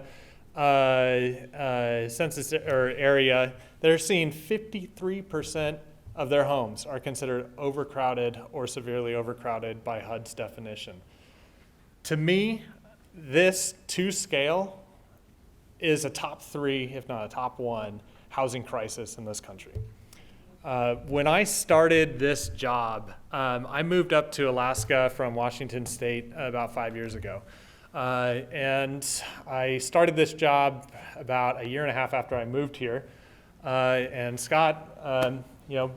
census or area, they're seeing 53% of their homes are considered overcrowded or severely overcrowded by HUD's definition. To me, this to scale is a top 3, if not a top 1, housing crisis in this country. When I started this job, I moved up to Alaska from Washington State about 5 years ago. And I started this job about a year and a half after I moved here. And Scott,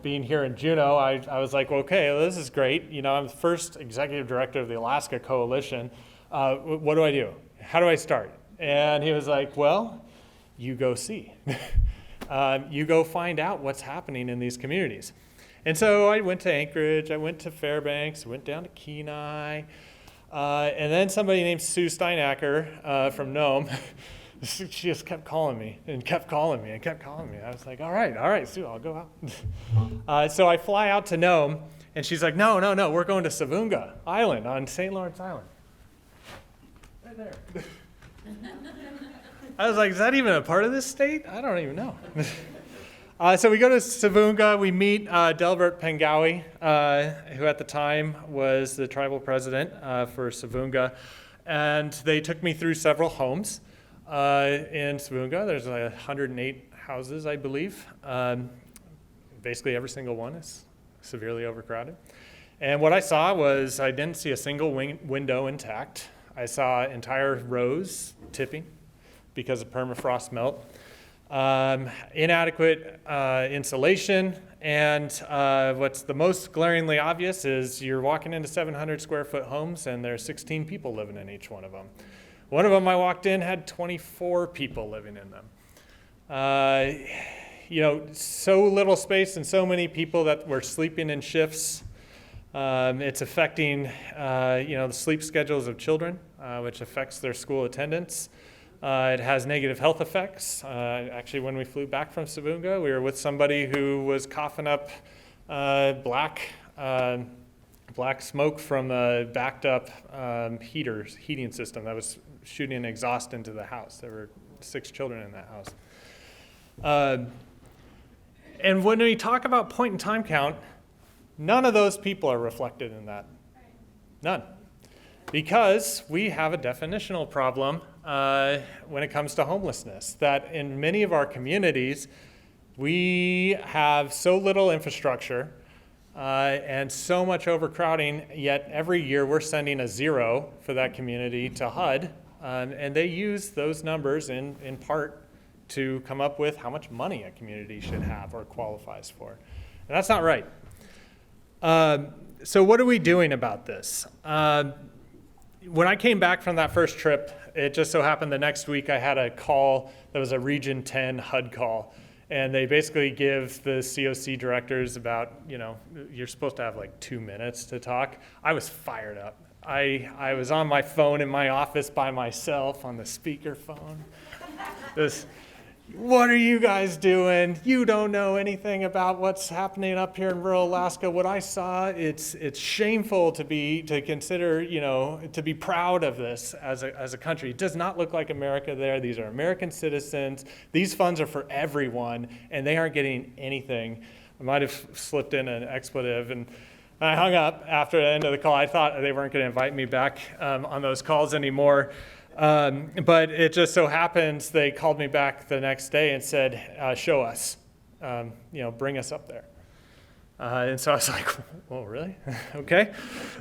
being here in Juneau, I was like, well, okay, well, this is great. I'm the first executive director of the Alaska Coalition. What do I do? How do I start? And he was like, well, you go see. You go find out what's happening in these communities. And so I went to Anchorage, I went to Fairbanks, went down to Kenai, and then somebody named Sue Steinacker from Nome, she just kept calling me and kept calling me and kept calling me. I was like, all right, Sue, I'll go out. So I fly out to Nome, and she's like, no, we're going to Savunga Island on St. Lawrence Island. Right there. I was like, is that even a part of this state? I don't even know. So we go to Savunga, we meet Delbert Pengawi, who at the time was the tribal president for Savunga, and they took me through several homes in Savunga. There's 108 houses, I believe. Basically every single one is severely overcrowded. And what I saw was I didn't see a single window intact. I saw entire rows tipping because of permafrost melt. Inadequate insulation, and what's the most glaringly obvious is you're walking into 700 square foot homes and there's 16 people living in each one of them. One of them I walked in had 24 people living in them. So little space and so many people that were sleeping in shifts. It's affecting the sleep schedules of children, which affects their school attendance. It has negative health effects. Actually, when we flew back from Savunga, we were with somebody who was coughing up black smoke from a backed up heating system that was shooting exhaust into the house. There were 6 children in that house. And when we talk about point in time count, none of those people are reflected in that. None. Because we have a definitional problem when it comes to homelessness, that in many of our communities, we have so little infrastructure and so much overcrowding, yet every year we're sending a 0 for that community to HUD, and they use those numbers in part to come up with how much money a community should have or qualifies for. And that's not right. So what are we doing about this? When I came back from that first trip, it just so happened the next week I had a call that was a Region 10 HUD call. And they basically give the COC directors about, you're supposed to have like 2 minutes to talk. I was fired up. I was on my phone in my office by myself on the speakerphone. What are you guys doing? You don't know anything about what's happening up here in rural Alaska. What I saw, it's shameful to consider, to be proud of this as a country. It does not look like America there. These are American citizens. These funds are for everyone, and they aren't getting anything. I might have slipped in an expletive, and I hung up after the end of the call. I thought they weren't going to invite me back on those calls anymore. But it just so happens they called me back the next day and said, show us, bring us up there. And so I was like, well, really? Okay.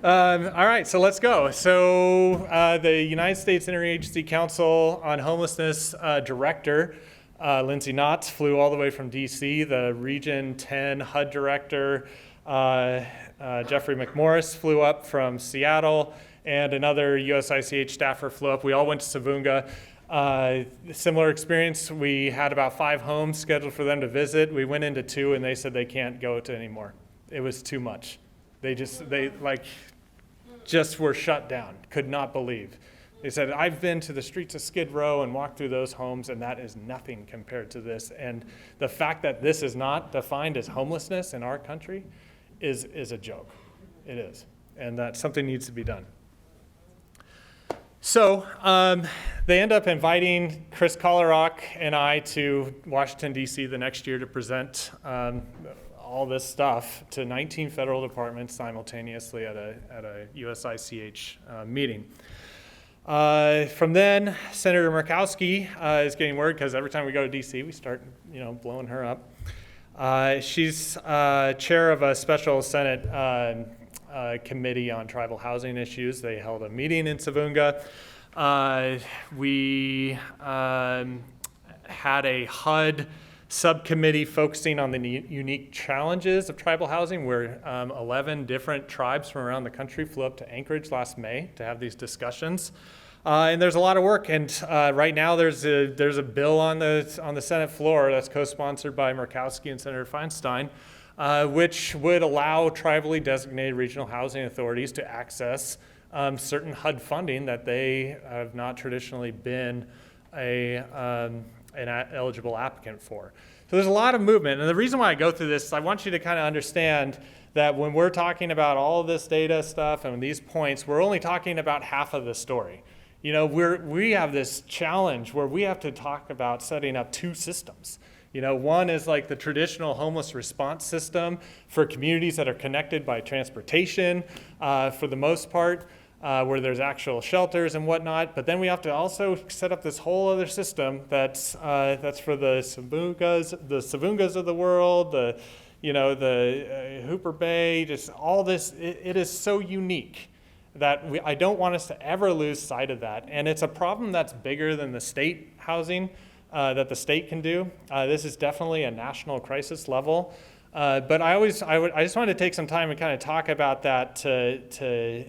All right, so let's go. So the United States Interagency Council on Homelessness director, Lindsay Knott, flew all the way from DC. The Region 10 HUD director, Jeffrey McMorris, flew up from Seattle. And another USICH staffer flew up. We all went to Savunga. Similar experience. We had about 5 homes scheduled for them to visit. We went into 2, and they said they can't go to anymore. It was too much. They just were shut down. Could not believe. They said, I've been to the streets of Skid Row and walked through those homes, and that is nothing compared to this. And the fact that this is not defined as homelessness in our country is a joke. It is. And that something needs to be done. So they end up inviting Chris Collerock and I to Washington, D.C. the next year to present all this stuff to 19 federal departments simultaneously at a USICH meeting. From then, Senator Murkowski is getting word, because every time we go to D.C., we start blowing her up. She's chair of a special Senate committee on tribal housing issues. They held a meeting in Savunga. We had a HUD subcommittee focusing on the unique challenges of tribal housing, where 11 different tribes from around the country flew up to Anchorage last May to have these discussions. And there's a lot of work, and right now there's a bill on the Senate floor that's co-sponsored by Murkowski and Senator Feinstein, which would allow tribally designated regional housing authorities to access certain HUD funding that they have not traditionally been an eligible applicant for. So there's a lot of movement, and the reason why I go through this is I want you to kind of understand that when we're talking about all of this data stuff and these points, we're only talking about half of the story. We have this challenge where we have to talk about setting up 2 systems. One is like the traditional homeless response system for communities that are connected by transportation, for the most part, where there's actual shelters and whatnot. But then we have to also set up this whole other system that's for the Savungas of the world, the Hooper Bay, just all this. It is so unique that I don't want us to ever lose sight of that. And it's a problem that's bigger than the state housing. That the state can do. This is definitely a national crisis level. But I just wanted to take some time and kind of talk about that to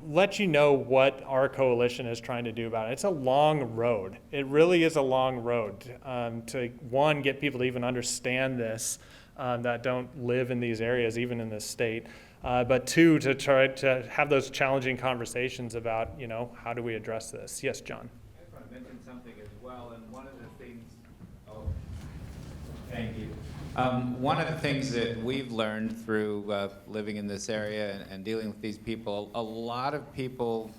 let you know what our coalition is trying to do about it. It's a long road. It really is a long road to, one, get people to even understand this that don't live in these areas, even in this state. But 2, to try to have those challenging conversations about, how do we address this? Yes, John. Mention something as well, and one of the things, thank you. One of the things that we've learned through living in this area and dealing with these people, a lot of people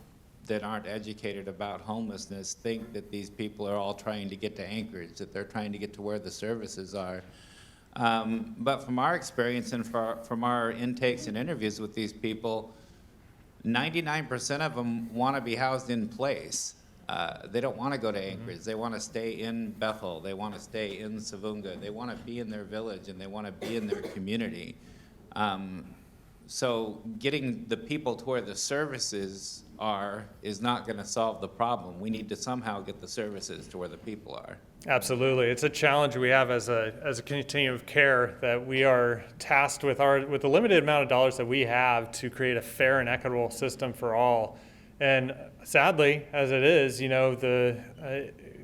that aren't educated about homelessness think that these people are all trying to get to Anchorage, that they're trying to get to where the services are. But from our experience and from our intakes and interviews with these people, 99% of them want to be housed in place. They don't want to go to Anchorage. They want to stay in Bethel. They want to stay in Savunga. They want to be in their village, and they want to be in their community. So getting the people to where the services are is not going to solve the problem. We need to somehow get the services to where the people are. Absolutely. It's a challenge we have as a continuum of care, that we are tasked with the limited amount of dollars that we have to create a fair and equitable system for all. And sadly, as it is,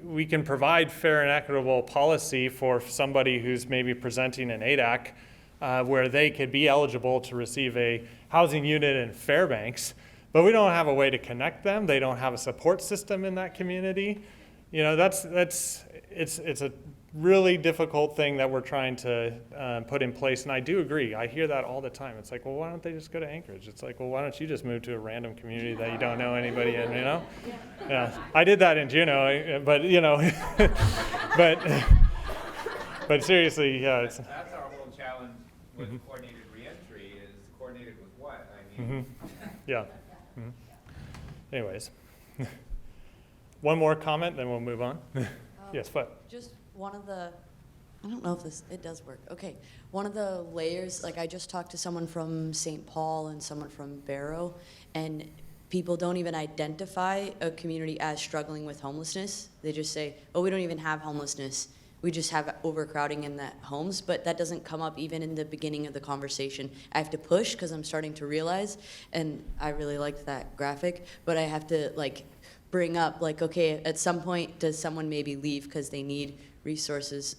we can provide fair and equitable policy for somebody who's maybe presenting an ADAC, where they could be eligible to receive a housing unit in Fairbanks, but we don't have a way to connect them. They don't have a support system in that community. It's a really difficult thing that we're trying to put in place. And I do agree. I hear that all the time. It's like, well, why don't they just go to Anchorage? It's like, well, why don't you just move to a random community that you don't know anybody in, Yeah. I did that in Juneau, but, but seriously, yeah. That's our whole challenge with coordinated reentry, is coordinated with what? I mean. Yeah. Anyways. One more comment, then we'll move on. Yes, but. Just one of the, I don't know if it does work. Okay, one of the layers, like I just talked to someone from St. Paul and someone from Barrow, and people don't even identify a community as struggling with homelessness. They just say, oh, we don't even have homelessness. We just have overcrowding in the homes, but that doesn't come up even in the beginning of the conversation. I have to push because I'm starting to realize, and I really liked that graphic, but I have to bring up okay, at some point does someone maybe leave because they need resources?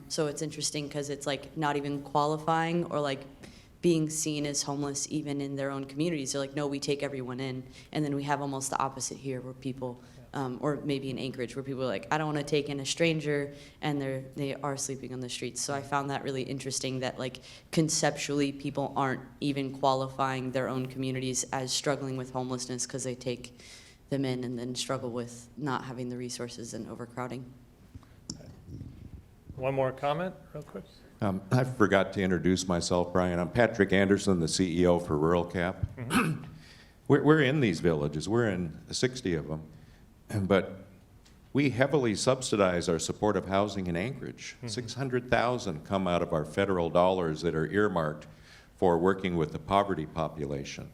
So it's interesting because it's not even qualifying or being seen as homeless even in their own communities. They're like, no, we take everyone in. And then we have almost the opposite here, where people, or maybe in Anchorage, where people are like, I don't want to take in a stranger, and they are sleeping on the streets. So I found that really interesting, that conceptually people aren't even qualifying their own communities as struggling with homelessness because they take them in and then struggle with not having the resources and overcrowding. One more comment, real quick. I forgot to introduce myself, Brian. I'm Patrick Anderson, the CEO for Rural Cap. We're in these villages. We're in 60 of them. But we heavily subsidize our supportive housing in Anchorage. 600,000 come out of our federal dollars that are earmarked for working with the poverty population.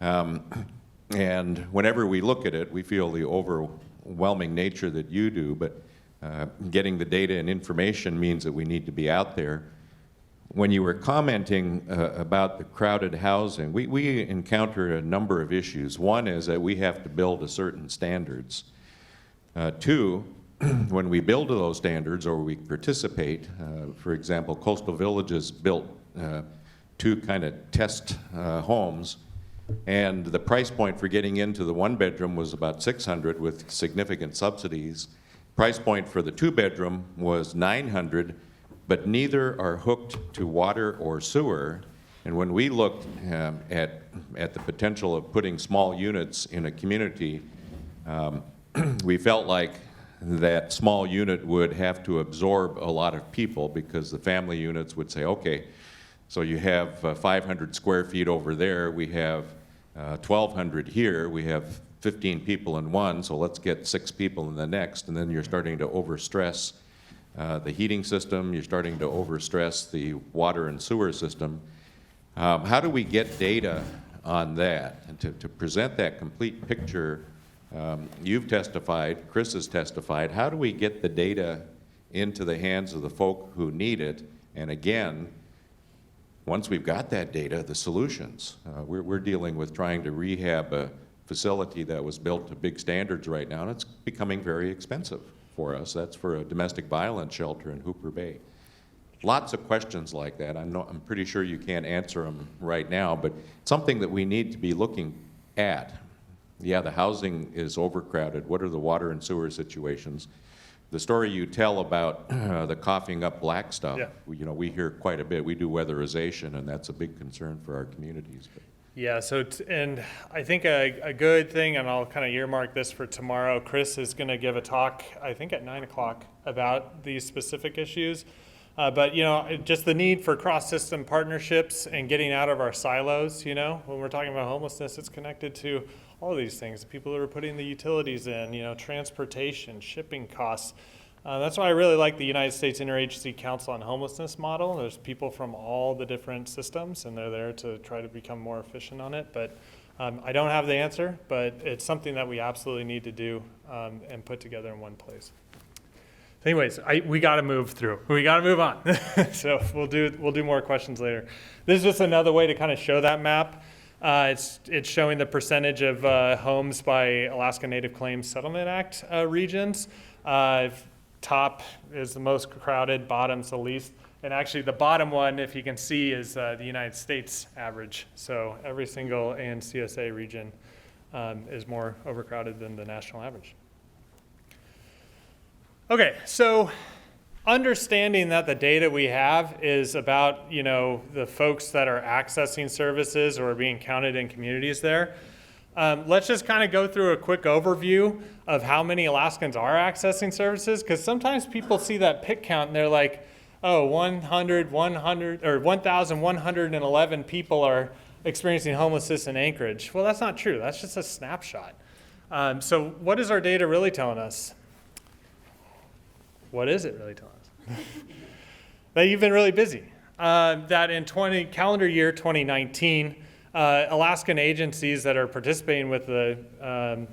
And whenever we look at it, we feel the overwhelming nature that you do, but getting the data and information means that we need to be out there. When you were commenting about the crowded housing, we encounter a number of issues. One is that we have to build to certain standards. Two, when we build to those standards or we participate, for example, Coastal Villages built 2 kind of test homes, and the price point for getting into the 1-bedroom was about $600 with significant subsidies. Price point for the 2-bedroom was $900, but neither are hooked to water or sewer. And when we looked at the potential of putting small units in a community, we felt like that small unit would have to absorb a lot of people, because the family units would say, okay, so you have 500 square feet over there, we have 1,200 here, we have 15 people in one, so let's get 6 people in the next, and then you're starting to overstress the heating system, you're starting to overstress the water and sewer system. How do we get data on that? And to present that complete picture, you've testified, Chris has testified, how do we get the data into the hands of the folk who need it? And again, once we've got that data, the solutions. We're dealing with trying to rehab a facility that was built to big standards right now, and it's becoming very expensive for us. That's for a domestic violence shelter in Hooper Bay. Lots of questions like that. I'm pretty sure you can't answer them right now, but something that we need to be looking at. Yeah, the housing is overcrowded. What are the water and sewer situations? The story you tell about the coughing up black stuff, yeah. We hear quite a bit. We do weatherization, and that's a big concern for our communities. But. Yeah, and I think a good thing, and I'll kind of earmark this for tomorrow, Chris is going to give a talk, I think at 9 o'clock, about these specific issues. But, just the need for cross-system partnerships and getting out of our silos, when we're talking about homelessness, it's connected to all of these things. People who are putting the utilities in, transportation, shipping costs. That's why I really like the United States Interagency Council on Homelessness model. There's people from all the different systems, and they're there to try to become more efficient on it. But I don't have the answer, but it's something that we absolutely need to do and put together in one place. Anyways, we got to move through. We got to move on. So we'll do more questions later. This is just another way to kind of show that map. It's showing the percentage of homes by Alaska Native Claims Settlement Act regions. Top is the most crowded, bottom's the least. And actually the bottom one, if you can see, is the United States average. So every single ANCSA region is more overcrowded than the national average. Okay, so understanding that the data we have is about, the folks that are accessing services or being counted in communities there, let's just kind of go through a quick overview of how many Alaskans are accessing services, because sometimes people see that PIC count and they're like, oh, 1,111 people are experiencing homelessness in Anchorage. Well, that's not true. That's just a snapshot. So what is our data really telling us? What is it really telling us? That you've been really busy. That in calendar year 2019, Alaskan agencies that are participating with the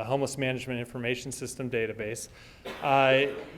Homeless Management Information System database,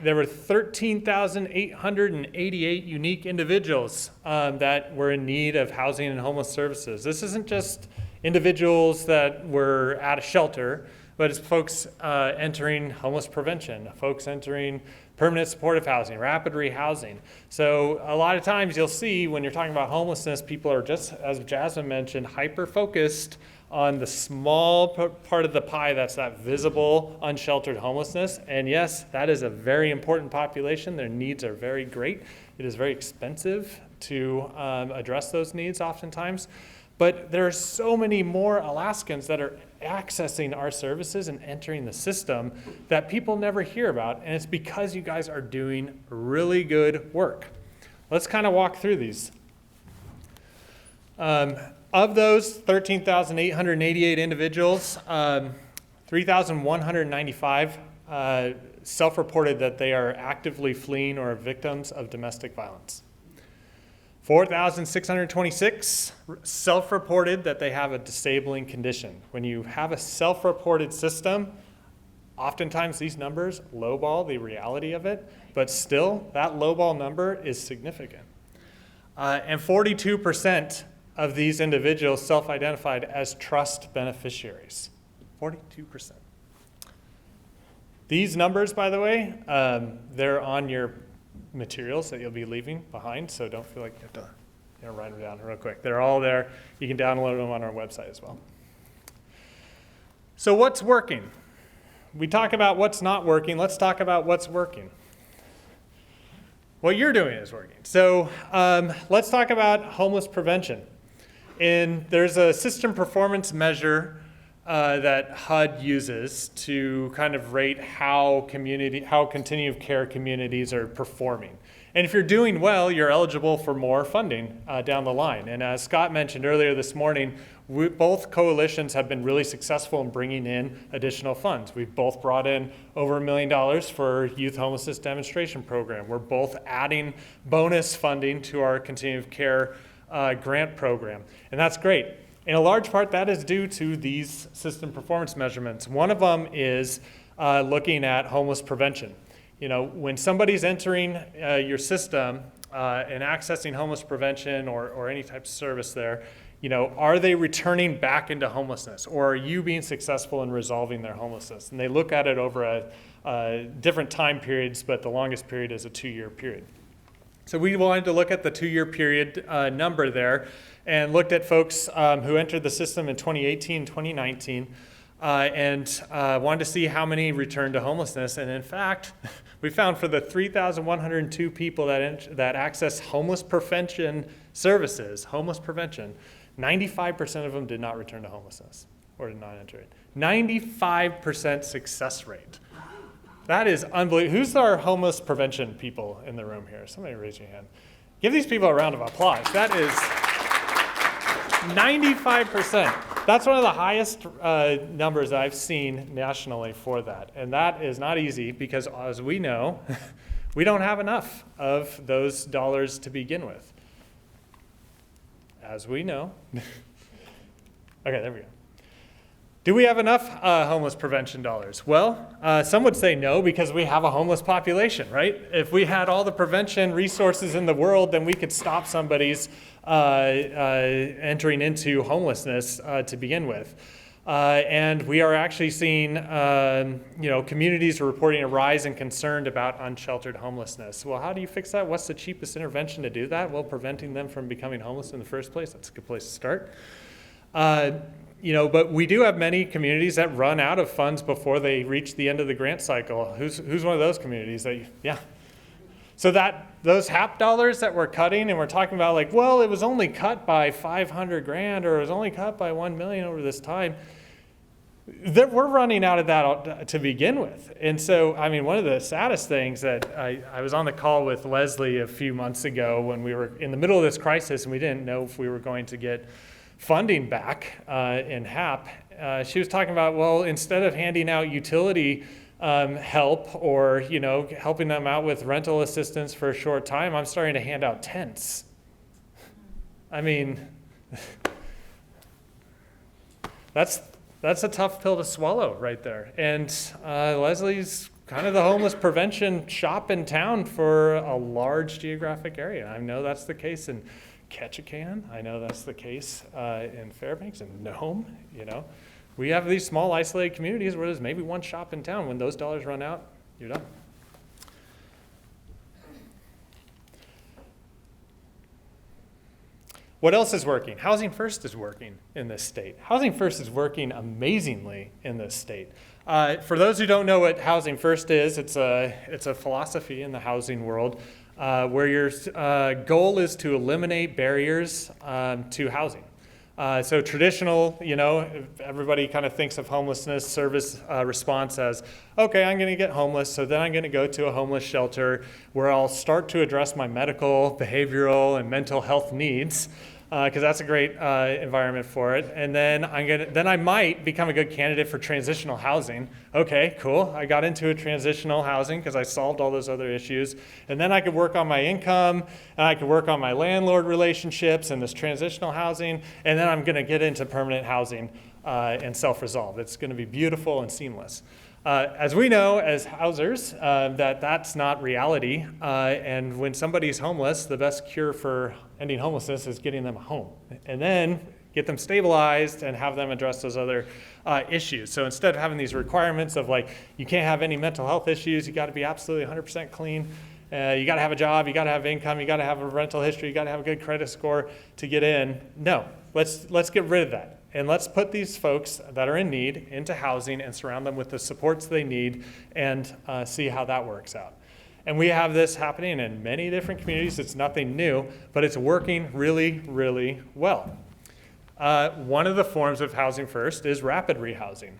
there were 13,888 unique individuals that were in need of housing and homeless services. This isn't just individuals that were at a shelter, but it's folks entering homeless prevention, folks entering permanent supportive housing, rapid rehousing. So a lot of times you'll see when you're talking about homelessness, people are just, as Jasmine mentioned, hyper-focused on the small part of the pie that's that visible, unsheltered homelessness. And yes, that is a very important population. Their needs are very great. It is very expensive to address those needs oftentimes. But there are so many more Alaskans that are accessing our services and entering the system that people never hear about, and it's because you guys are doing really good work. Let's kind of walk through these. Of those 13,888 individuals, 3,195 self-reported that they are actively fleeing or victims of domestic violence. 4,626 self-reported that they have a disabling condition. When you have a self-reported system, oftentimes these numbers lowball the reality of it, but still that lowball number is significant. And 42% of these individuals self-identified as trust beneficiaries. 42%. These numbers, by the way, they're on your materials that you'll be leaving behind, so don't feel like you have to write them down real quick. They're all there. You can download them on our website as well. So what's working? We talk about what's not working. Let's talk about what's working. What you're doing is working. So let's talk about homeless prevention. And there's a system performance measure that HUD uses to kind of rate how continuum of care communities are performing. And if you're doing well, you're eligible for more funding down the line. And as Scott mentioned earlier this morning, both coalitions have been really successful in bringing in additional funds. We've both brought in over $1 million for Youth Homelessness Demonstration Program. We're both adding bonus funding to our continuum of care grant program. And that's great. In a large part, that is due to these system performance measurements. One of them is looking at homeless prevention. When somebody's entering your system and accessing homeless prevention or any type of service there, are they returning back into homelessness, or are you being successful in resolving their homelessness? And they look at it over different time periods, but the longest period is a 2-year period. So we wanted to look at the 2-year period number there, and looked at folks who entered the system in 2018, 2019, and wanted to see how many returned to homelessness. And in fact, we found for the 3,102 people that access homeless prevention services, 95% of them did not return to homelessness or did not enter it. 95% success rate. That is unbelievable. Who's our homeless prevention people in the room here? Somebody raise your hand. Give these people a round of applause. That is 95%. That's one of the highest numbers I've seen nationally for that. And that is not easy because, as we know, we don't have enough of those dollars to begin with. As we know. Okay, there we go. Do we have enough homeless prevention dollars? Well, some would say no because we have a homeless population, right? If we had all the prevention resources in the world, then we could stop somebody's entering into homelessness to begin with. And we are actually seeing, communities are reporting a rise in concern about unsheltered homelessness. Well, how do you fix that? What's the cheapest intervention to do that? Well, preventing them from becoming homeless in the first place. That's a good place to start. But we do have many communities that run out of funds before they reach the end of the grant cycle. Who's one of those communities? So those HAP dollars that we're cutting, and we're talking about like, well, it was only cut by $500,000 or it was only cut by $1 million over this time. That we're running out of that to begin with. And so, I mean, one of the saddest things that I was on the call with Leslie a few months ago when we were in the middle of this crisis and we didn't know if we were going to get funding back in HAP. She was talking about, well, instead of handing out utility help or, helping them out with rental assistance for a short time, I'm starting to hand out tents. I mean, that's a tough pill to swallow right there. And Leslie's kind of the homeless prevention shop in town for a large geographic area. I know that's the case in Ketchikan. I know that's the case in Fairbanks and Nome. We have these small isolated communities where there's maybe one shop in town. When those dollars run out, you're done. What else is working? Housing First is working in this state. Housing First is working amazingly in this state. For those who don't know what Housing First is, it's a philosophy in the housing world where your goal is to eliminate barriers to housing. So traditional, everybody kind of thinks of homelessness service response as, okay, I'm going to get homeless, so then I'm going to go to a homeless shelter where I'll start to address my medical, behavioral, and mental health needs, because that's a great environment for it. And then I might become a good candidate for transitional housing. Okay, cool. I got into a transitional housing because I solved all those other issues. And then I could work on my income, and I could work on my landlord relationships and this transitional housing. And then I'm going to get into permanent housing and self-resolve. It's going to be beautiful and seamless. As we know as housers, that's not reality. And when somebody's homeless, the best cure for ending homelessness is getting them a home. And then get them stabilized and have them address those other issues. So instead of having these requirements of like, you can't have any mental health issues, you got to be absolutely 100% clean, you got to have a job, you got to have income, you got to have a rental history, you got to have a good credit score to get in. No, let's get rid of that. And let's put these folks that are in need into housing and surround them with the supports they need and see how that works out. And we have this happening in many different communities. It's nothing new, but it's working really, really well. One of the forms of Housing First is rapid rehousing.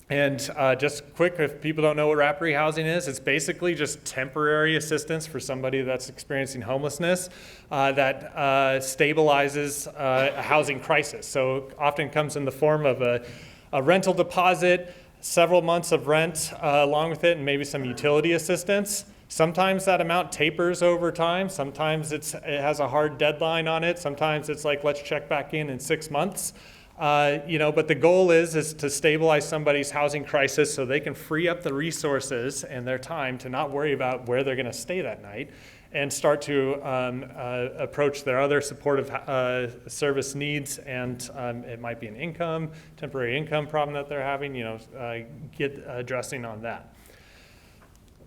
And just quick, if people don't know what rapid rehousing is, it's basically just temporary assistance for somebody that's experiencing homelessness that stabilizes a housing crisis. So often comes in the form of a rental deposit, several months of rent along with it, and maybe some utility assistance. Sometimes that amount tapers over time. Sometimes it has a hard deadline on it. Sometimes it's like, let's check back in 6 months. But the goal is to stabilize somebody's housing crisis so they can free up the resources and their time to not worry about where they're going to stay that night and start to approach their other supportive service needs. And it might be an temporary income problem that they're having, get addressing on that.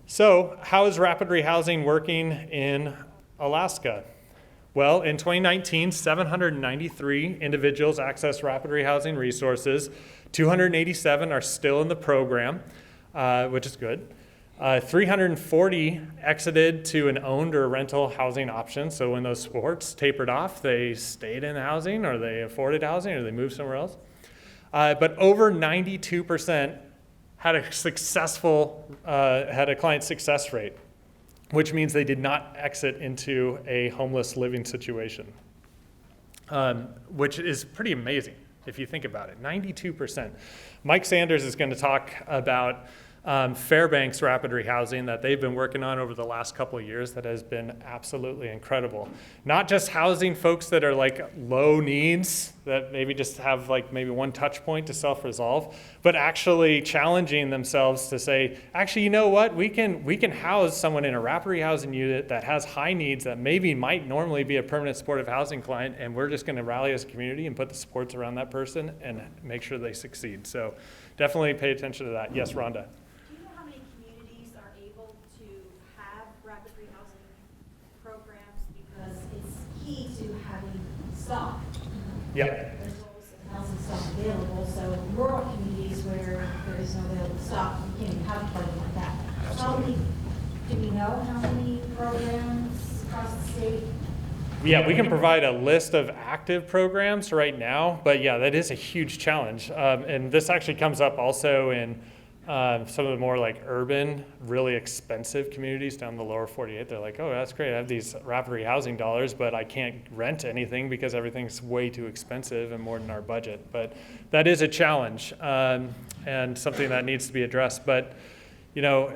So how is rapid rehousing working in Alaska? Well, in 2019, 793 individuals accessed rapid rehousing resources. 287 are still in the program, which is good. 340 exited to an owned or rental housing option. So when those sports tapered off, they stayed in housing or they afforded housing or they moved somewhere else. But over 92% had a client success rate, which means they did not exit into a homeless living situation, which is pretty amazing. if you think about it, 92%. Mike Sanders is going to talk about Fairbanks rapid rehousing that they've been working on over the last couple of years that has been absolutely incredible. Not just housing folks that are like low needs, that maybe just have like maybe one touch point to self-resolve, but actually challenging themselves to say, actually, you know what, we can house someone in a rapid rehousing unit that has high needs that maybe might normally be a permanent supportive housing client, and we're just going to rally as a community and put the supports around that person and make sure they succeed. So definitely pay attention to that. Yes, Rhonda. Are able to have rapid rehousing programs, because it's key to having stock. Yeah. There's always housing stock available, so rural communities where there is no available stock, you can't even have a program like that. Absolutely. Do we know how many programs across the state? Yeah, we can provide a list of active programs right now, but yeah, that is a huge challenge. And this actually comes up also in some of the more like urban, really expensive communities down the lower 48. They're like, oh, that's great. I have these rapid rehousing dollars, but I can't rent anything because everything's way too expensive and more than our budget. But that is a challenge and something that needs to be addressed. But, you know,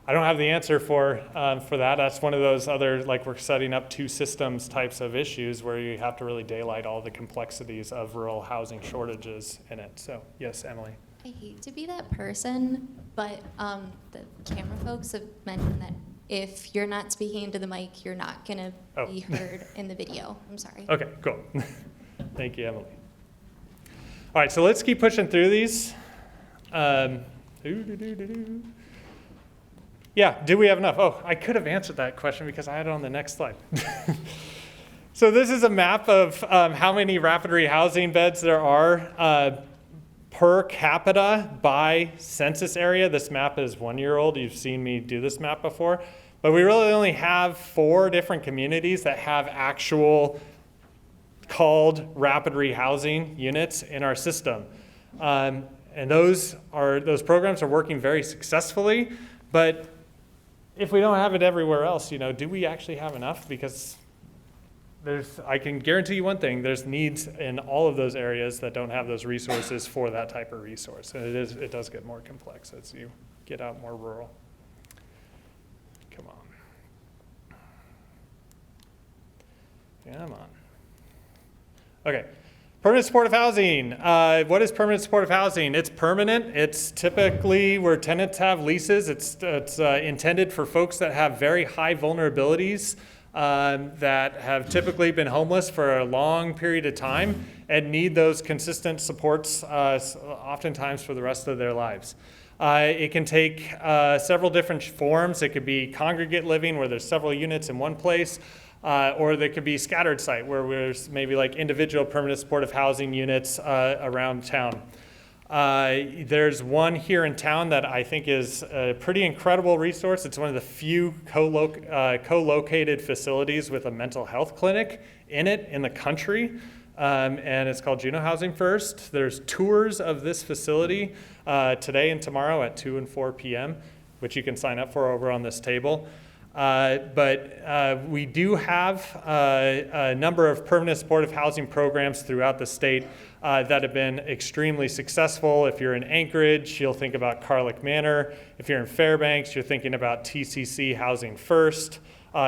I don't have the answer for that. That's one of those other, like we're setting up two systems types of issues where you have to really daylight all the complexities of rural housing shortages in it. So yes, Emily. I hate to be that person, but the camera folks have mentioned that if you're not speaking into the mic, you're not going to be heard in the video. I'm sorry. Okay, cool. Thank you, Emily. All right, so let's keep pushing through these. Yeah, do we have enough? Oh, I could have answered that question because I had it on the next slide. So this is a map of how many rapid rehousing beds there are per capita by census area. This map is 1 year old. You've seen me do this map before. But we really only have 4 different communities that have actual called rapid rehousing units in our system. And those programs are working very successfully, but if we don't have it everywhere else, you know, do we actually have enough? Because I can guarantee you one thing, there's needs in all of those areas that don't have those resources for that type of resource. And it does get more complex as you get out more rural. Come on. Come on. Okay. Permanent supportive housing. What is permanent supportive housing? It's permanent. It's typically where tenants have leases. It's intended for folks that have very high vulnerabilities, that have typically been homeless for a long period of time and need those consistent supports oftentimes for the rest of their lives. It can take several different forms. It could be congregate living where there's several units in one place. Or there could be scattered site where there's maybe like individual permanent supportive housing units around town. There's one here in town that I think is a pretty incredible resource. It's one of the few co-located facilities with a mental health clinic in it in the country. And it's called Juneau Housing First. There's tours of this facility today and tomorrow at 2 and 4 p.m., which you can sign up for over on this table. But we do have a number of permanent supportive housing programs throughout the state that have been extremely successful. If you're in Anchorage, you'll think about Carlick Manor. If you're in Fairbanks, you're thinking about TCC Housing First.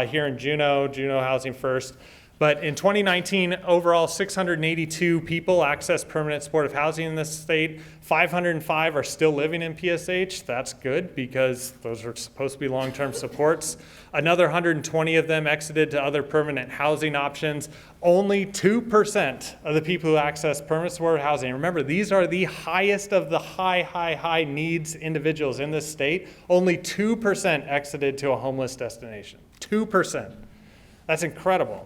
Here in Juneau Housing First. But in 2019, overall, 682 people accessed permanent supportive housing in this state. 505 are still living in PSH. That's good because those are supposed to be long-term supports. Another 120 of them exited to other permanent housing options. Only 2% of the people who access permanent supportive housing, remember, these are the highest of the high needs individuals in this state. Only 2% exited to a homeless destination. 2%. That's incredible.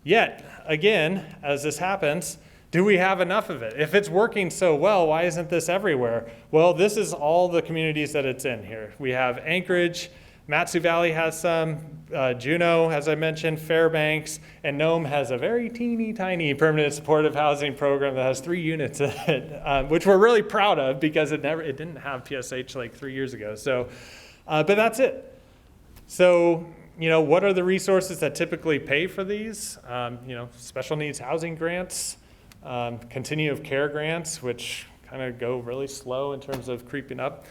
Yet, again, as this happens, do we have enough of it? If it's working so well, why isn't this everywhere? Well, this is all the communities that it's in here. We have Anchorage, Matsu Valley has some, Juneau, as I mentioned, Fairbanks, and Nome has a very teeny tiny permanent supportive housing program that has 3 units in it, which we're really proud of because it didn't have PSH like 3 years ago. So, but that's it. So what are the resources that typically pay for these? Special needs housing grants, continuum of care grants, which kind of go really slow in terms of creeping up.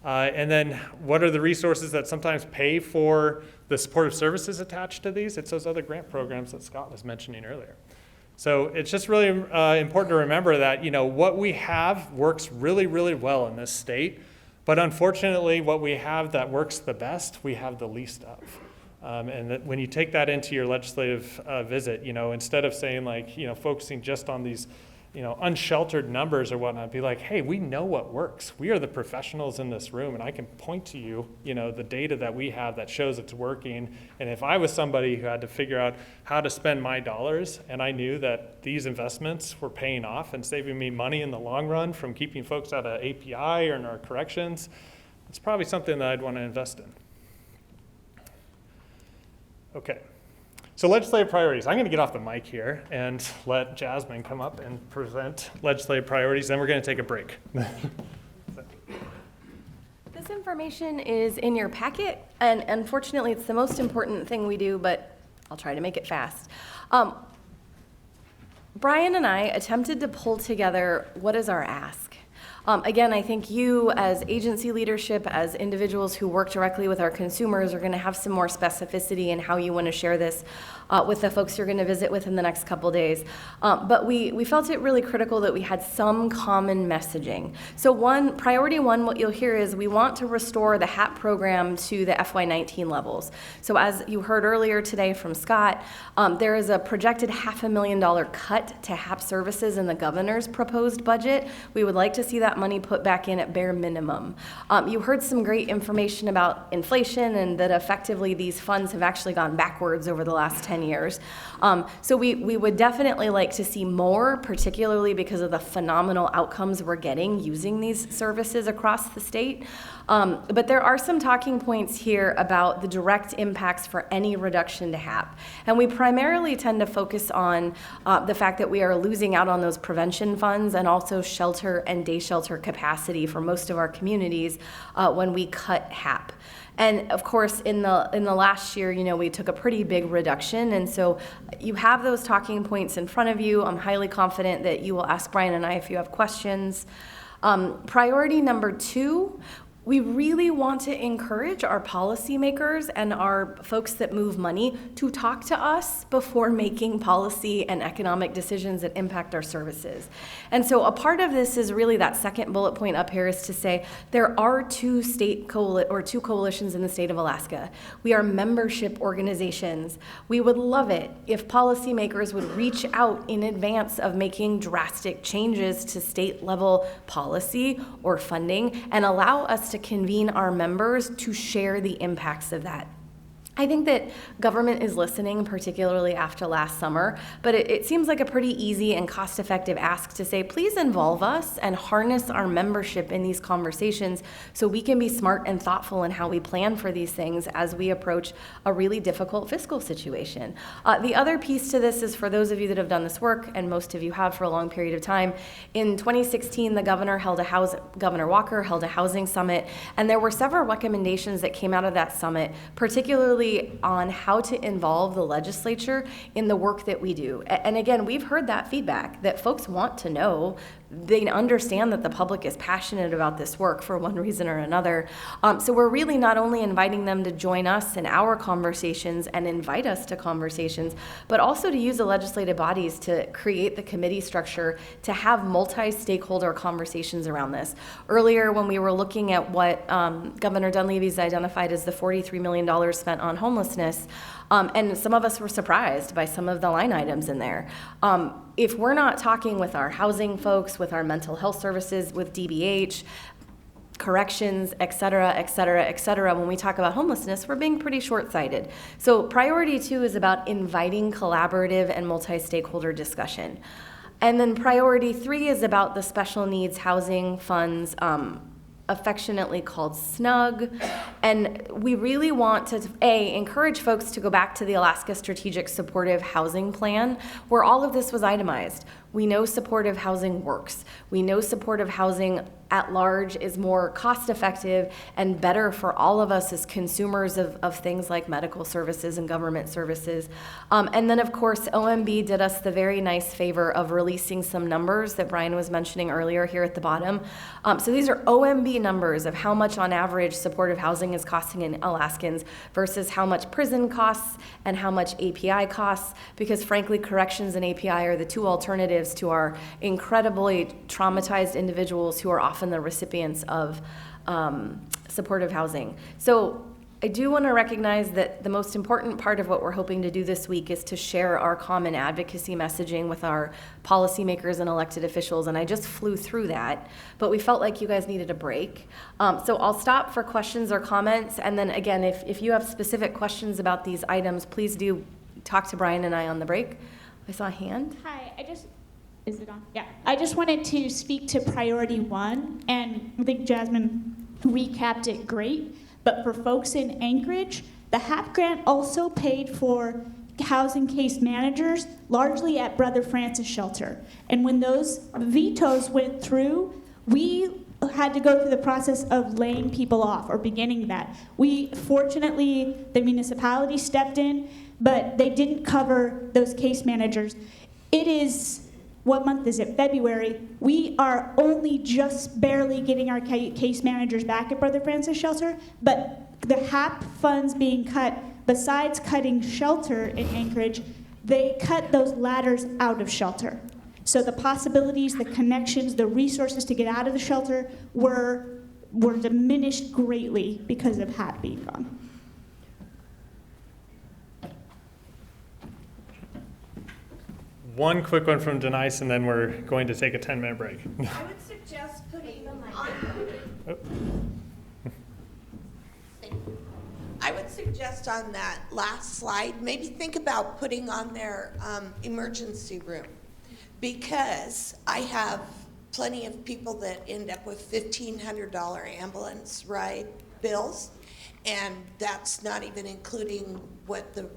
And then what are the resources that sometimes pay for the supportive services attached to these? It's those other grant programs that Scott was mentioning earlier. So it's just really important to remember that, what we have works really, really well in this state. But unfortunately, what we have that works the best, we have the least of. And that when you take that into your legislative visit, instead of saying focusing just on these, unsheltered numbers or whatnot, be like, hey, we know what works. We are the professionals in this room, and I can point to you, the data that we have that shows it's working. And if I was somebody who had to figure out how to spend my dollars, and I knew that these investments were paying off and saving me money in the long run from keeping folks out of API or in our corrections, it's probably something that I'd want to invest in. Okay. So legislative priorities. I'm going to get off the mic here and let Jasmine come up and present legislative priorities, then we're going to take a break. This information is in your packet, and unfortunately it's the most important thing we do, but I'll try to make it fast. Brian and I attempted to pull together what is our ask. Again, I think you as agency leadership, as individuals who work directly with our consumers, are going to have some more specificity in how you want to share this with the folks you're going to visit with in the next couple days. But we felt it really critical that we had some common messaging. So priority one, what you'll hear is we want to restore the HAP program to the FY19 levels. So as you heard earlier today from Scott, there is a projected $500,000 cut to HAP services in the governor's proposed budget. We would like to see that money put back in at bare minimum. You heard some great information about inflation and that effectively these funds have actually gone backwards over the last 10 years. So we would definitely like to see more, particularly because of the phenomenal outcomes we're getting using these services across the state. But there are some talking points here about the direct impacts for any reduction to HAP. And we primarily tend to focus on the fact that we are losing out on those prevention funds and also shelter and day shelter capacity for most of our communities when we cut HAP. And of course, in the last year, we took a pretty big reduction. And so you have those talking points in front of you. I'm highly confident that you will ask Brian and I if you have questions. Priority number 2, we really want to encourage our policymakers and our folks that move money to talk to us before making policy and economic decisions that impact our services. And so a part of this is really that second bullet point up here is to say there are two coalitions in the state of Alaska. We are membership organizations. We would love it if policymakers would reach out in advance of making drastic changes to state level policy or funding and allow us to convene our members to share the impacts of that. I think that government is listening, particularly after last summer, but it seems like a pretty easy and cost-effective ask to say, please involve us and harness our membership in these conversations so we can be smart and thoughtful in how we plan for these things as we approach a really difficult fiscal situation. The other piece to this is for those of you that have done this work, and most of you have for a long period of time, in 2016, the Governor Walker held a housing summit, and there were several recommendations that came out of that summit, particularly on how to involve the legislature in the work that we do. And again, we've heard that feedback that folks want to know. They understand that the public is passionate about this work for one reason or another. So we're really not only inviting them to join us in our conversations and invite us to conversations, but also to use the legislative bodies to create the committee structure to have multi-stakeholder conversations around this. Earlier, when we were looking at what Governor Dunleavy's identified as the $43 million spent on homelessness, and some of us were surprised by some of the line items in there. If we're not talking with our housing folks, with our mental health services, with DBH, corrections, et cetera, when we talk about homelessness, we're being pretty short-sighted. So priority 2 is about inviting collaborative and multi-stakeholder discussion. And then priority 3 is about the special needs housing funds, affectionately called SNUG. And we really want to, encourage folks to go back to the Alaska Strategic Supportive Housing Plan, where all of this was itemized. We know supportive housing works. We know supportive housing at large is more cost effective and better for all of us as consumers of things like medical services and government services. And then of course, OMB did us the very nice favor of releasing some numbers that Brian was mentioning earlier here at the bottom. So these are OMB numbers of how much on average supportive housing is costing in Alaskans versus how much prison costs and how much API costs, because frankly, corrections and API are the two alternatives to our incredibly traumatized individuals who are often the recipients of supportive housing. So I do want to recognize that the most important part of what we're hoping to do this week is to share our common advocacy messaging with our policymakers and elected officials, and I just flew through that, but we felt like you guys needed a break. So I'll stop for questions or comments, and then again, if you have specific questions about these items, please do talk to Brian and I on the break. I saw a hand. Hi, is it on? Yeah. I just wanted to speak to priority 1, and I think Jasmine recapped it great. But for folks in Anchorage, the HAP grant also paid for housing case managers, largely at Brother Francis Shelter. And when those vetoes went through, we had to go through the process of laying people off or beginning that. Fortunately, the municipality stepped in, but they didn't cover those case managers. It is, what month is it? February. We are only just barely getting our case managers back at Brother Francis Shelter, but the HAP funds being cut, besides cutting shelter in Anchorage, they cut those ladders out of shelter. So the possibilities, the connections, the resources to get out of the shelter were diminished greatly because of HAP being gone. One quick one from Denise, and then we're going to take a 10-minute break. I would suggest putting on, I would suggest on that last slide, maybe think about putting on their emergency room, because I have plenty of people that end up with $1,500 ambulance ride bills, and that's not even including what the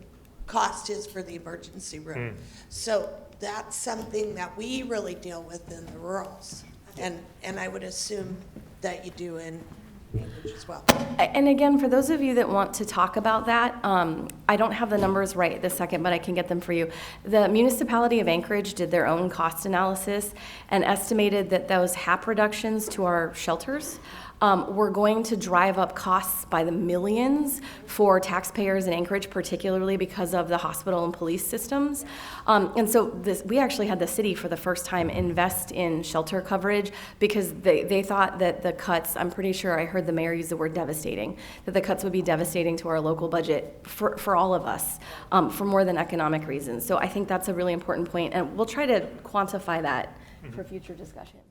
cost is for the emergency room. So that's something that we really deal with in the rurals, and I would assume that you do in Anchorage as well. And again, for those of you that want to talk about that, I don't have the numbers right this second, but I can get them for you. The municipality of Anchorage did their own cost analysis and estimated that those HAP reductions to our shelters were going to drive up costs by the millions for taxpayers in Anchorage, particularly because of the hospital and police systems. And so we actually had the city for the first time invest in shelter coverage because they thought that the cuts, I'm pretty sure I heard the mayor use the word devastating, that the cuts would be devastating to our local budget for all of us for more than economic reasons. So I think that's a really important point, and we'll try to quantify that for future discussions.